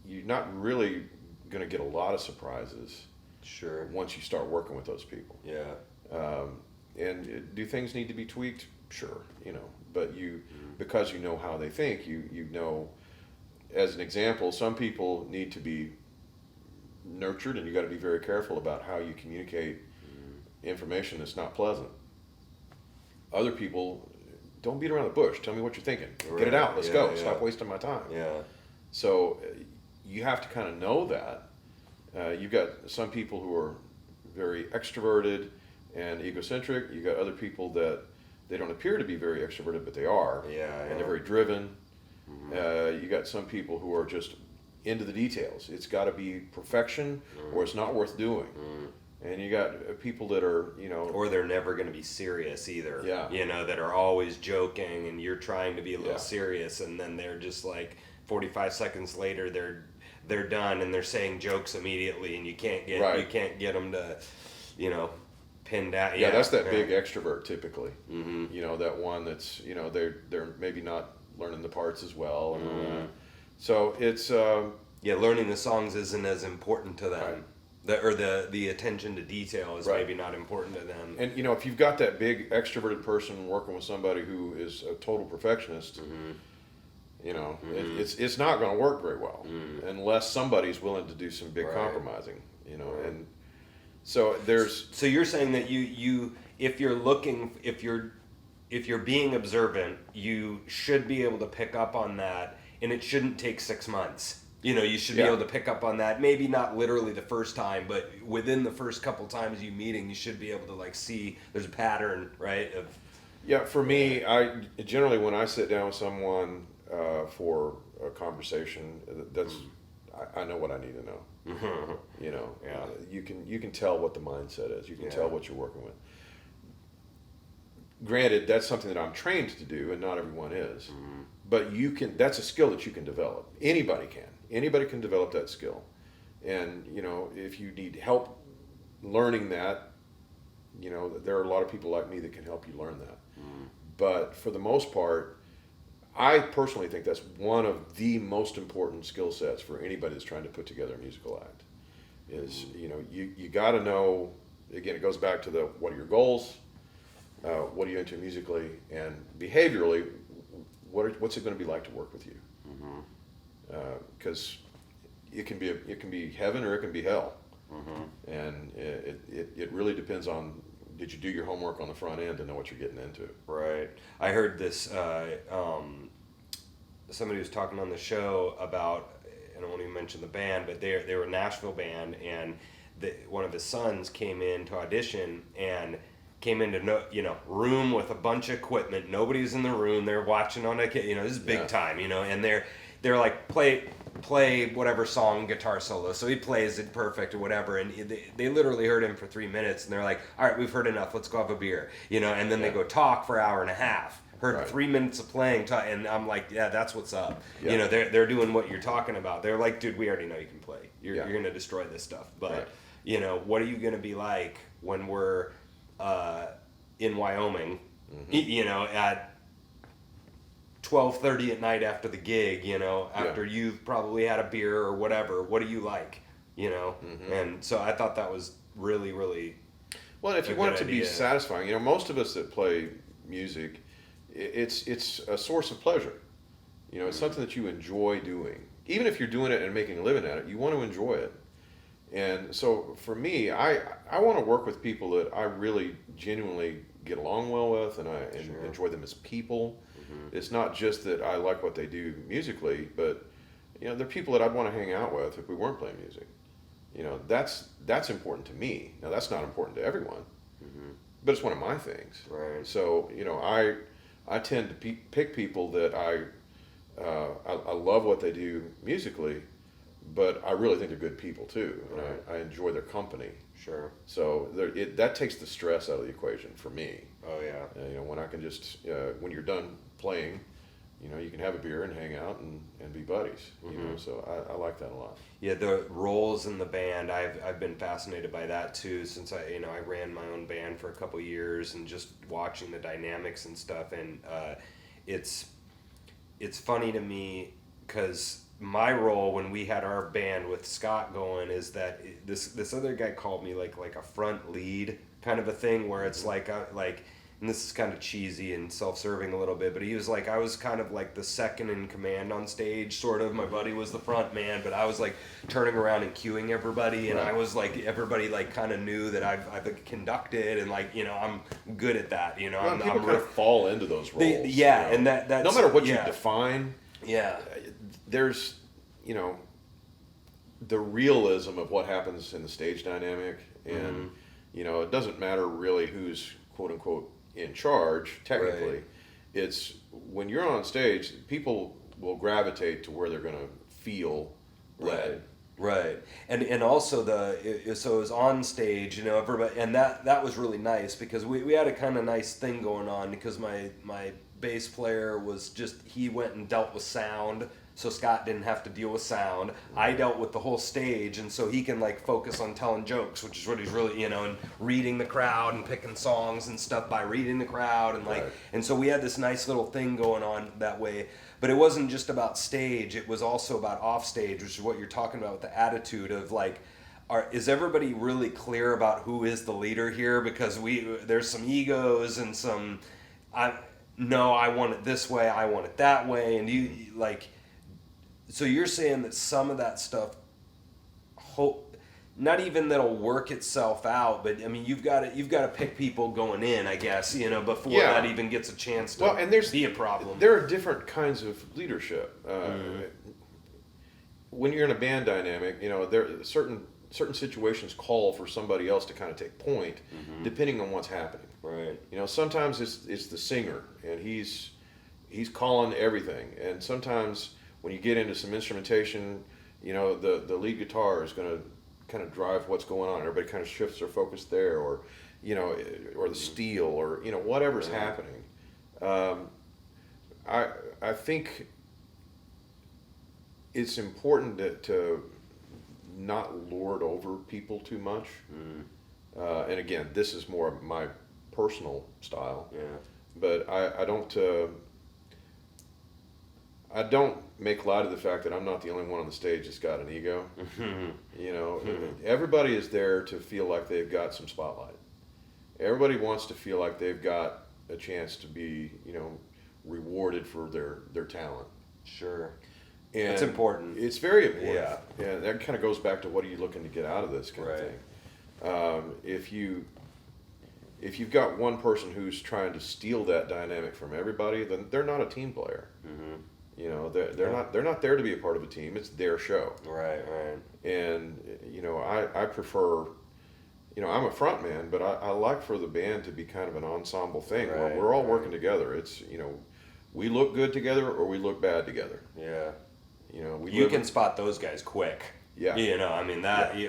you're not really going to get a lot of surprises. Sure. Once you start working with those people. Yeah. And do things need to be tweaked? Sure. But because you know how they think, you know. As an example, some people need to be nurtured, and you got to be very careful about how you communicate information that's not pleasant. Other people, don't beat around the bush. Tell me what you're thinking. Right. Get it out. Let's go. Stop wasting my time. Yeah. So you have to kind of know that. You've got some people who are very extroverted and egocentric. You've got other people that they don't appear to be very extroverted, but they are. And they're very driven. You got some people who are just into the details. It's got to be perfection, or it's not worth doing. And you got people that are, or they're never going to be serious either. Yeah. That are always joking, and you're trying to be a little serious, and then they're just 45 seconds later, they're done and they're saying jokes immediately, and you can't get them to, pin down. Yeah, that's that big extrovert typically. Mm-hmm. That one that's they're maybe not learning the parts as well. And all that. Mm-hmm. So it's learning the songs isn't as important to them. Right. The attention to detail is maybe not important to them. And if you've got that big extroverted person working with somebody who is a total perfectionist, it's not going to work very well unless somebody's willing to do some big compromising. And so there's. So you're saying that you if you're being observant, you should be able to pick up on that, and it shouldn't take 6 months. You should be able to pick up on that. Maybe not literally the first time, but within the first couple times you meeting, you should be able to see there's a pattern, right? For me, I generally when I sit down with someone for a conversation, that's I know what I need to know. You can tell what the mindset is. You can tell what you're working with. Granted, that's something that I'm trained to do, and not everyone is. Mm-hmm. But that's a skill that you can develop. Anybody can. Anybody can develop that skill. And, if you need help learning that, there are a lot of people like me that can help you learn that. Mm-hmm. But for the most part, I personally think that's one of the most important skill sets for anybody that's trying to put together a musical act. Is, you got to know, again, it goes back to what are your goals? What are you into musically? And behaviorally, what's it going to be like to work with you? Because it can be heaven or it can be hell, and it really depends on, did you do your homework on the front end to know what you're getting into? Right. I heard this. Somebody was talking on the show about, I don't want to even mention the band, but they were a Nashville band, and one of his sons came in to audition and came into room with a bunch of equipment. Nobody's in the room. They're watching on this is big time, and they're like play whatever song, guitar solo. So he plays it perfect or whatever, and they literally heard him for 3 minutes, and they're like, all right, we've heard enough. Let's go have a beer, and then they go talk for an hour and a half. Heard 3 minutes of playing, and I'm like, yeah, that's what's up. Yeah. They're doing what you're talking about. They're like, dude, we already know you can play. You're going to destroy this stuff. But what are you going to be like when we're in Wyoming, at 12:30 at night after the gig, after you've probably had a beer or whatever? What do you like, And so I thought that was really, really. Well, if you want it to be satisfying, most of us that play music, it's a source of pleasure. It's something that you enjoy doing. Even if you're doing it and making a living at it, you want to enjoy it. And so for me, I want to work with people that I really genuinely get along well with, and I enjoy them as people. Mm-hmm. It's not just that I like what they do musically, but they're people that I'd want to hang out with if we weren't playing music. That's important to me. Now that's not important to everyone, but it's one of my things. Right. So I tend to pick people that I love what they do musically, but I really think they're good people too, and I enjoy their company. Sure. So that takes the stress out of the equation for me. Oh yeah. When I can just when you're done playing, you can have a beer and hang out and be buddies. So I like that a lot. Yeah, the roles in the band, I've been fascinated by that too, since I ran my own band for a couple years, and just watching the dynamics and stuff, and it's funny to me because my role when we had our band with Scott going is that this other guy called me like a front lead kind of a thing, where it's like and this is kind of cheesy and self-serving a little bit, but he was like, I was kind of like the second in command on stage, sort of. My buddy was the front man, but I was like turning around and cueing everybody, and I was like, everybody like kind of knew that I've conducted, and like, I'm good at that, Well, I'm people kind of fall into those roles. And that's no matter what you define. Yeah. There's, the realism of what happens in the stage dynamic, and it doesn't matter really who's quote unquote in charge technically. Right. It's when you're on stage, people will gravitate to where they're going to feel led. Right. And also so it was on stage, everybody, and that was really nice because we had a kind of nice thing going on because my bass player was he went and dealt with sound. so Scott didn't have to deal with sound. I dealt with the whole stage, and so he can like focus on telling jokes, which is what he's really, and reading the crowd and picking songs and stuff by reading the crowd, and like, Right. and so we had this nice little thing going on that way. But it wasn't just about stage; it was also about off stage, which is what you're talking about with the attitude of like. Is everybody really clear about who is the leader here? Because there's some egos and some, I want it this way, I want it that way, and you like. So you're saying that some of that stuff, not even that'll work itself out, but I mean you've got to pick people going in, I guess, before Yeah. that even gets a chance to and there's be a problem. There are different kinds of leadership. When you're in a band dynamic, there are certain situations call for somebody else to kind of take point, depending on what's happening. Right. Sometimes it's the singer, and he's calling everything, and sometimes when you get into some instrumentation, the lead guitar is going to kind of drive what's going on. Everybody kind of shifts their focus there, or or the steel, or whatever's happening. I think it's important to not lord over people too much. And again, this is more of my personal style. Yeah. But I don't make light of the fact that I'm not the only one on the stage that's got an ego. Everybody is there to feel like they've got some spotlight. Everybody wants to feel like they've got a chance to be, rewarded for their talent. Sure. And it's important. It's very important. Yeah. And that kind of goes back to what are you looking to get out of this kind of thing. If you've got one person who's trying to steal that dynamic from everybody, then they're not a team player. They're not there to be a part of a team. It's their show. Right. And I prefer. I'm a front man, but I like for the band to be kind of an ensemble thing where we're all working together. It's we look good together or we look bad together. Yeah. You can spot those guys quick. Yeah.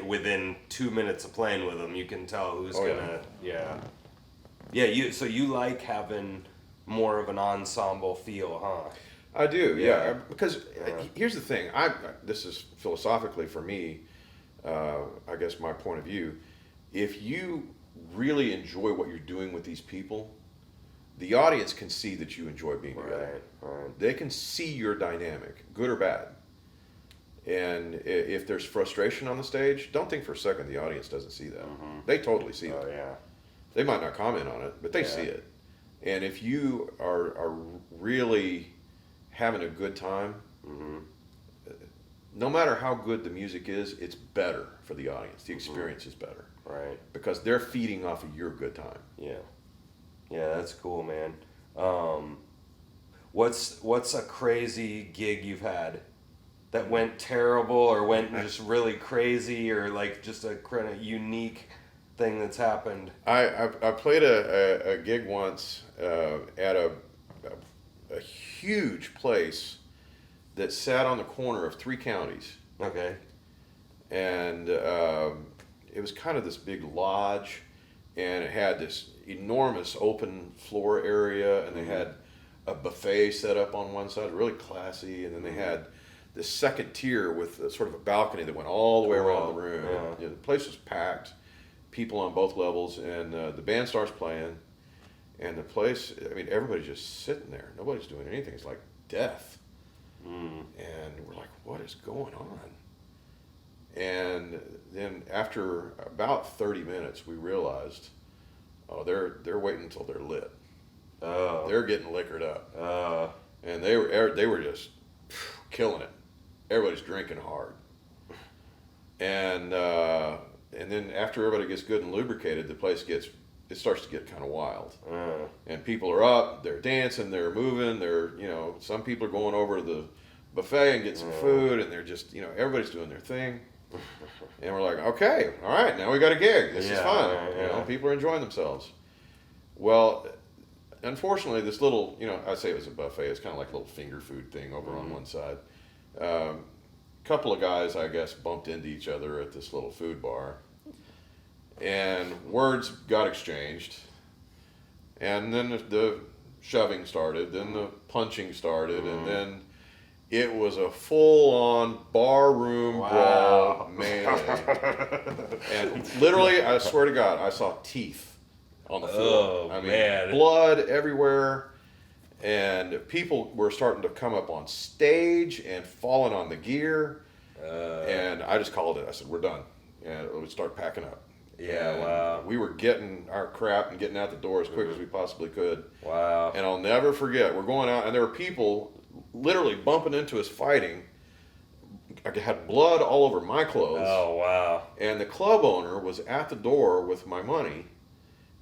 Within 2 minutes of playing with them, you can tell who's gonna. Yeah. So you like having more of an ensemble feel, huh? I do, yeah. Because here's the thing. This is philosophically for me. I guess my point of view. If you really enjoy what you're doing with these people, the audience can see that you enjoy being together. Right. They can see your dynamic, good or bad. And if there's frustration on the stage, don't think for a second the audience doesn't see that. They totally see it. Yeah. They might not comment on it, but they see it. And if you are really having a good time, no matter how good the music is, it's better for the audience. The experience is better. Right. Because they're feeding off of your good time. Yeah. Yeah, that's cool, man. What's a crazy gig you've had that went terrible or went just really crazy, or like just a kind of unique thing that's happened? I played a gig once at a huge place that sat on the corner of 3 counties. Okay. And it was kind of this big lodge, and it had this enormous open floor area, and they had a buffet set up on one side, really classy, and then they had this second tier with sort of a balcony that went all the way around the room. Yeah. The place was packed, people on both levels, and the band starts playing, and the place, everybody's just sitting there. Nobody's doing anything. It's like death. And we're like, what is going on? And then after about 30 minutes, we realized, they're waiting until they're lit. Oh. They're getting liquored up. Oh. And they were just killing it. Everybody's drinking hard. And then after everybody gets good and lubricated, the place starts to get kind of wild. And people are up, they're dancing, they're moving, some people are going over to the buffet and get some food, and they're just, everybody's doing their thing. And we're like, okay, all right, now we got a gig. This is fun. People are enjoying themselves. Well, unfortunately, this little, I say it was a buffet. It's kind of like a little finger food thing over on one side. Couple of guys, I guess, bumped into each other at this little food bar. And words got exchanged. And then the shoving started. Then the punching started. And then It was a full-on barroom brawl melee. And literally, I swear to God, I saw teeth on the floor. Oh, man. Blood everywhere. And people were starting to come up on stage and falling on the gear. And I just called it. I said, we're done. And we start packing up. Yeah, And wow. we were getting our crap and getting out the door as quick as we possibly could. Wow. And I'll never forget, we're going out, and there were people literally bumping into us fighting. I had blood all over my clothes. Oh, wow. And the club owner was at the door with my money.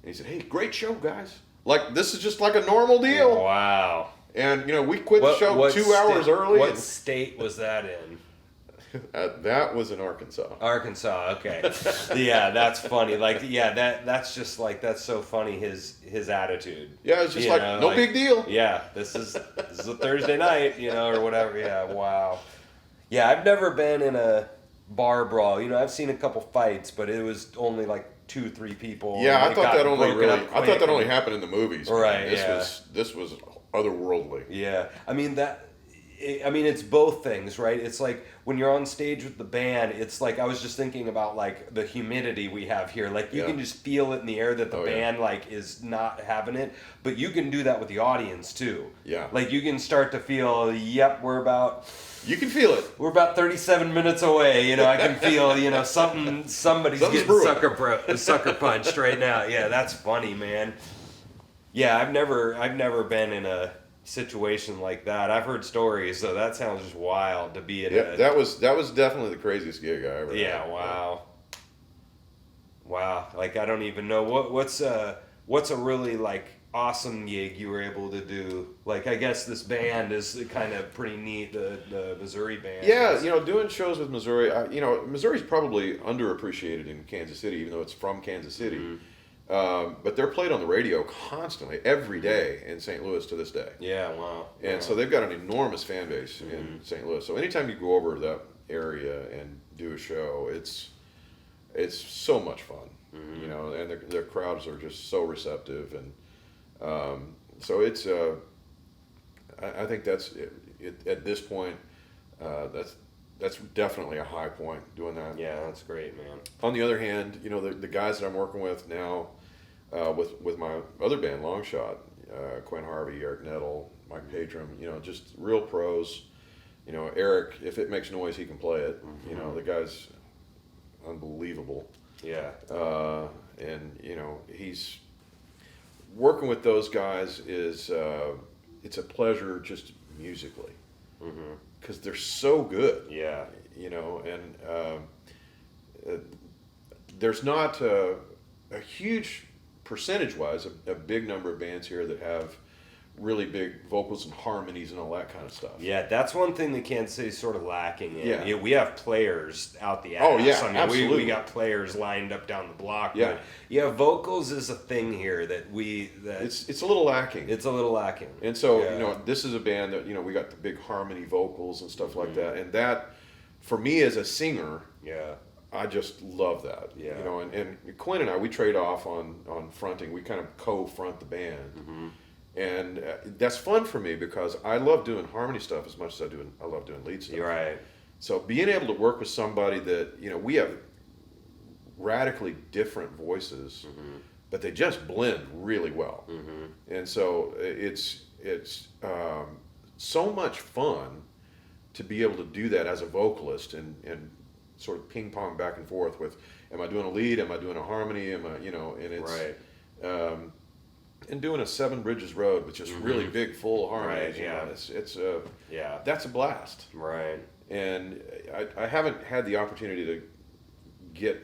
And he said, hey, great show, guys. Like, this is just like a normal deal. Wow. And, we quit the show 2 hours early. What state was that in? That was in Arkansas. Arkansas, okay. Yeah, that's funny. Like, yeah, that's just like, that's so funny, his attitude. Yeah, it's just no big deal. Yeah, this is a Thursday night, or whatever. Yeah, wow. Yeah, I've never been in a bar brawl. I've seen a couple fights, but it was only like 2-3 people. Yeah, I thought that only happened in the movies. Right. This was otherworldly. Yeah, it's both things, right? It's like when you're on stage with the band, it's like I was just thinking about like the humidity we have here. Like you can just feel it in the air that the band like is not having it, but you can do that with the audience too. Yeah. Like you can start to feel, You can feel it. We're about 37 minutes away. I can feel, somebody's getting brewing. sucker punched right now. Yeah, that's funny, man. Yeah, I've never been in a situation like that. I've heard stories, so that sounds just wild to be in that was definitely the craziest gig I ever had. Wow. Wow. Like I don't even know what's a really like awesome gig you were able to do. Like I guess this band is kind of pretty neat, the Missouri band. Yeah, doing shows with Missouri, Missouri's probably underappreciated in Kansas City, even though it's from Kansas City. Mm-hmm. But they're played on the radio constantly, every day in St. Louis to this day. Yeah, wow. And so they've got an enormous fan base in St. Louis. So anytime you go over to that area and do a show, it's so much fun. And their crowds are just so receptive, and so it's I think that's it, at this point that's definitely a high point doing that. Yeah, that's great, man. On the other hand, the guys that I'm working with now, with my other band, Longshot, Quinn Harvey, Eric Nettle, Mike Padram, just real pros. Eric, if it makes noise, he can play it. The guy's unbelievable. Yeah. And he's working with those guys is it's a pleasure just musically. Because they're so good. Yeah. And there's not a huge percentage-wise a big number of bands here that have really big vocals and harmonies and all that kind of stuff. Yeah, that's one thing that Kansas City's sort of lacking in. Yeah. We have players out the ass. Oh, yeah, absolutely. We got players lined up down the block. Yeah. But yeah, vocals is a thing here that it's a little lacking. It's a little lacking. And so, this is a band that, we got the big harmony vocals and stuff like that. And that, for me as a singer, I just love that. Yeah. And Quinn and I, we trade off on fronting. We kind of co-front the band. And that's fun for me because I love doing harmony stuff as much as I love doing lead stuff. You're right. So being able to work with somebody that, we have radically different voices, but they just blend really well. And so it's so much fun to be able to do that as a vocalist and sort of ping pong back and forth with, am I doing a lead? Am I doing a harmony? And it's, right. And doing a Seven Bridges Road with just really big full harmonies, right, it's that's a blast. Right. And I haven't had the opportunity to get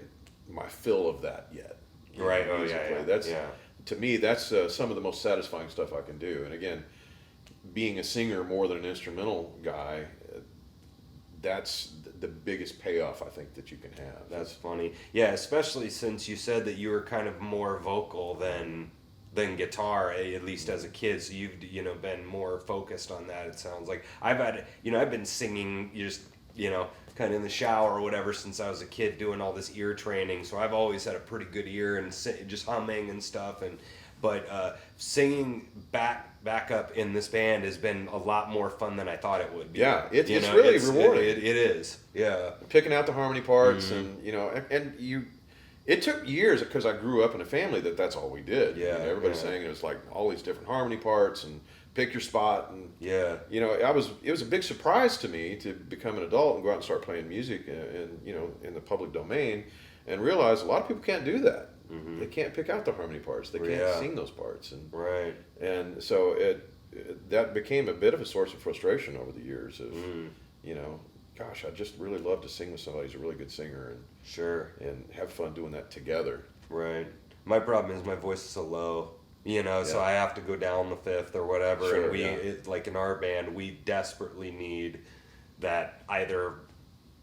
my fill of that yet. Right. Oh yeah. That's to me that's some of the most satisfying stuff I can do. And again, being a singer more than an instrumental guy, that's the biggest payoff I think that you can have. That's funny. Yeah, especially since you said that you were kind of more vocal than guitar, at least as a kid. So you've been more focused on that. It sounds like I've been singing kind of in the shower or whatever since I was a kid, doing all this ear training. So I've always had a pretty good ear and just humming and stuff. but singing back up in this band has been a lot more fun than I thought it would be. Yeah, it's really rewarding. It is. Yeah. Picking out the harmony parts, and it took years because I grew up in a family that's all we did. Yeah, Everybody sang. It was like all these different harmony parts and pick your spot, and yeah. it was a big surprise to me to become an adult and go out and start playing music in the public domain, and realize a lot of people can't do that. Mm-hmm. They can't pick out the harmony parts. They can't sing those parts, and so that became a bit of a source of frustration over the years. Of gosh, I just really love to sing with somebody who's a really good singer, and have fun doing that together. Right. My problem is my voice is so low. So I have to go down the fifth or whatever. Sure, and like in our band, we desperately need that either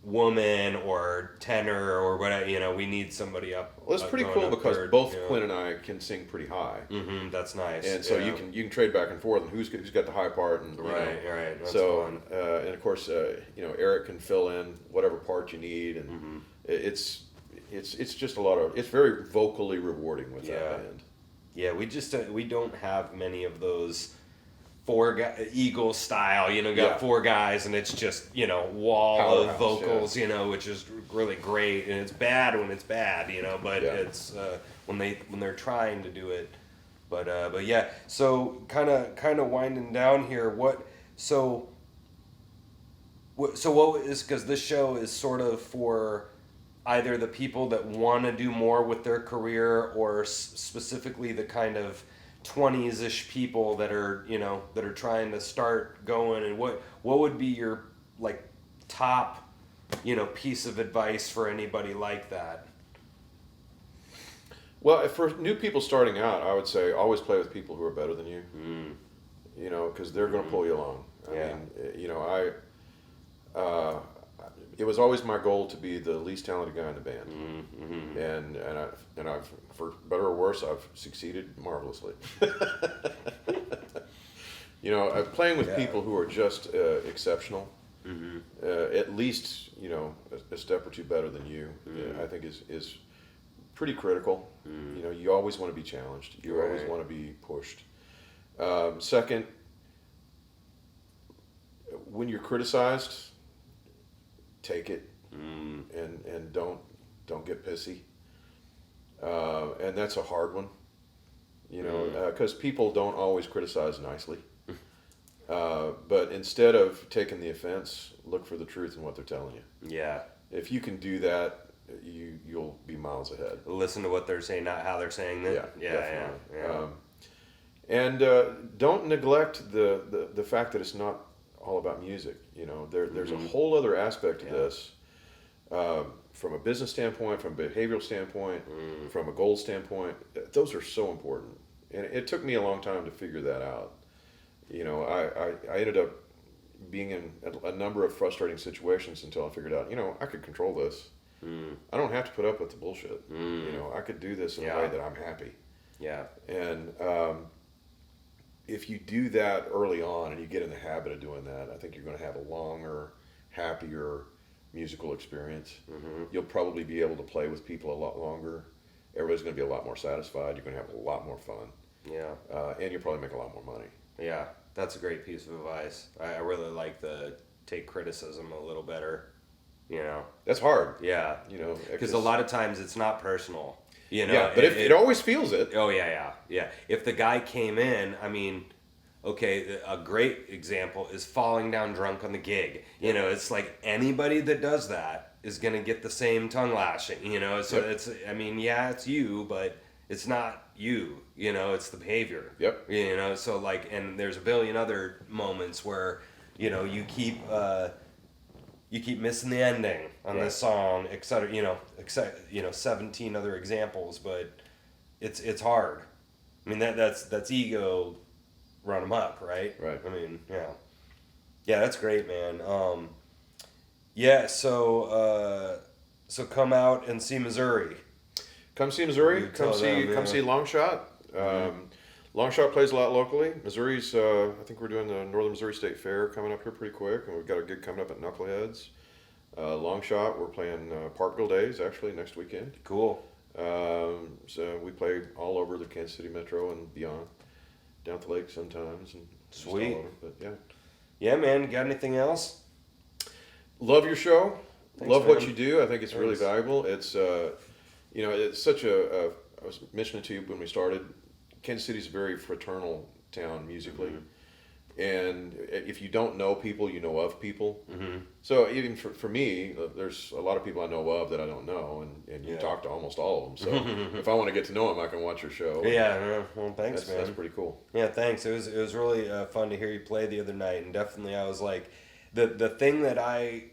woman or tenor or whatever. We need somebody up. Well, it's pretty cool because both Quinn and I can sing pretty high. Mm-hmm, that's nice. And so you can trade back and forth, and who's got the high part, and right. That's so fun. And of course Eric can fill in whatever part you need, and it's just it's very vocally rewarding with that band. Yeah, we don't have many of those Eagle style, got four guys, and it's just, wall Powerhouse, of vocals, which is really great, and it's bad when it's bad, but it's when they're trying to do it, but yeah. So kind of winding down here. What is, because this show is sort of for either the people that want to do more with their career, or specifically the kind of 20s-ish people that are trying to start going, and what would be your like top piece of advice for anybody like that? Well, for new people starting out, I would say always play with people who are better than you. Because they're going to pull you along. I mean, it was always my goal to be the least talented guy in the band, and I've, for better or worse, I've succeeded marvelously. I'm playing with people who are just exceptional, at least a step or two better than you. I think is pretty critical. You always want to be challenged. You always want to be pushed. Second, when you're criticized, take it, and don't get pissy, and that's a hard one, because people don't always criticize nicely, but instead of taking the offense, look for the truth in what they're telling you. Yeah. If you can do that, you'll be miles ahead. Listen to what they're saying, not how they're saying it. Yeah. And don't neglect the fact that it's not all about music. There's a whole other aspect to this, from a business standpoint, from a behavioral standpoint, from a goal standpoint. Those are so important, and it took me a long time to figure that out. I ended up being in a number of frustrating situations until I figured out, I could control this. I don't have to put up with the bullshit. I could do this in a way that I'm happy. Yeah. And if you do that early on and you get in the habit of doing that, I think you're going to have a longer, happier musical experience. You'll probably be able to play with people a lot longer. Everybody's going to be a lot more satisfied. You're going to have a lot more fun. Yeah. And you'll probably make a lot more money. Yeah, that's a great piece of advice. I really like the take criticism a little better. That's hard. Yeah. Because a lot of times it's not personal. Yeah, but it always feels it. Oh, yeah. If the guy came in, I mean, okay, a great example is falling down drunk on the gig. It's like anybody that does that is going to get the same tongue lashing, So it's, I mean, yeah, it's you, but it's not you, it's the behavior. Yep. So like, and there's a billion other moments where, you keep missing the ending on this song, et cetera, 17 other examples, but it's hard. I mean, that's ego run amok, right? Right. I mean, yeah, that's great, man. So come out and see Missouri. Come see Missouri. Come see Longshot. Longshot plays a lot locally. Missouri's, I think we're doing the Northern Missouri State Fair coming up here pretty quick, and we've got a gig coming up at Knuckleheads. Longshot, we're playing Parkville Days actually next weekend. Cool. So we play all over the Kansas City metro and beyond, down at the lake sometimes, and just all Sweet. over. But yeah, Yeah, man. Got anything else? love your show. Thanks, Love what man. you do. I think it's really Thanks. valuable. It's it's such a. I was mentioning to you when we started. Kansas City's a very fraternal town musically. And if you don't know people, you know of people. So even for me, there's a lot of people I know of that I don't know, and you Yeah. talk to almost all of them. So if I want to get to know them, I can watch your show. Yeah. No, well, thanks, man. That's pretty cool. Yeah, thanks. It was really fun to hear you play the other night, and definitely I was like, the thing that I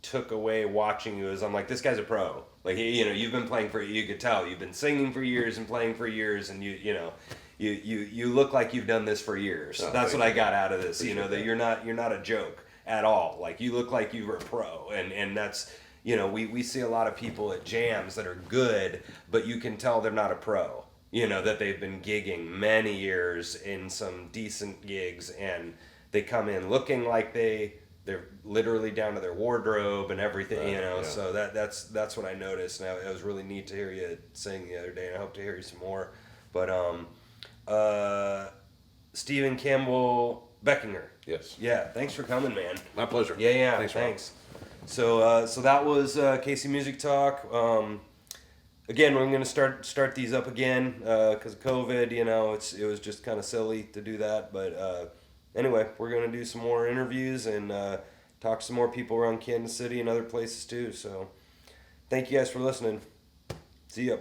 took away watching you is I'm like, this guy's a pro. Like, you've been playing you could tell you've been singing for years and playing for years, and you look like you've done this for years. Oh, That's thank what I you. got out of this. Appreciate That you're not a joke at all. Like, you look like you were a pro, and that's we see a lot of people at jams that are good, but you can tell they're not a pro. That they've been gigging many years in some decent gigs, and they come in looking like they're literally down to their wardrobe and everything, Yeah. So that's what I noticed. And it was really neat to hear you sing the other day, and I hope to hear you some more. But Stephen Campbell Beckinger. Yes. Yeah, thanks for coming, man. My pleasure. Yeah, Thanks, Rob. thanks. So that was Casey Music Talk. Again, we're gonna start these up again because of COVID. It was just kind of silly to do that, but anyway, we're gonna do some more interviews and talk to some more people around Kansas City and other places too. So, thank you guys for listening. See ya.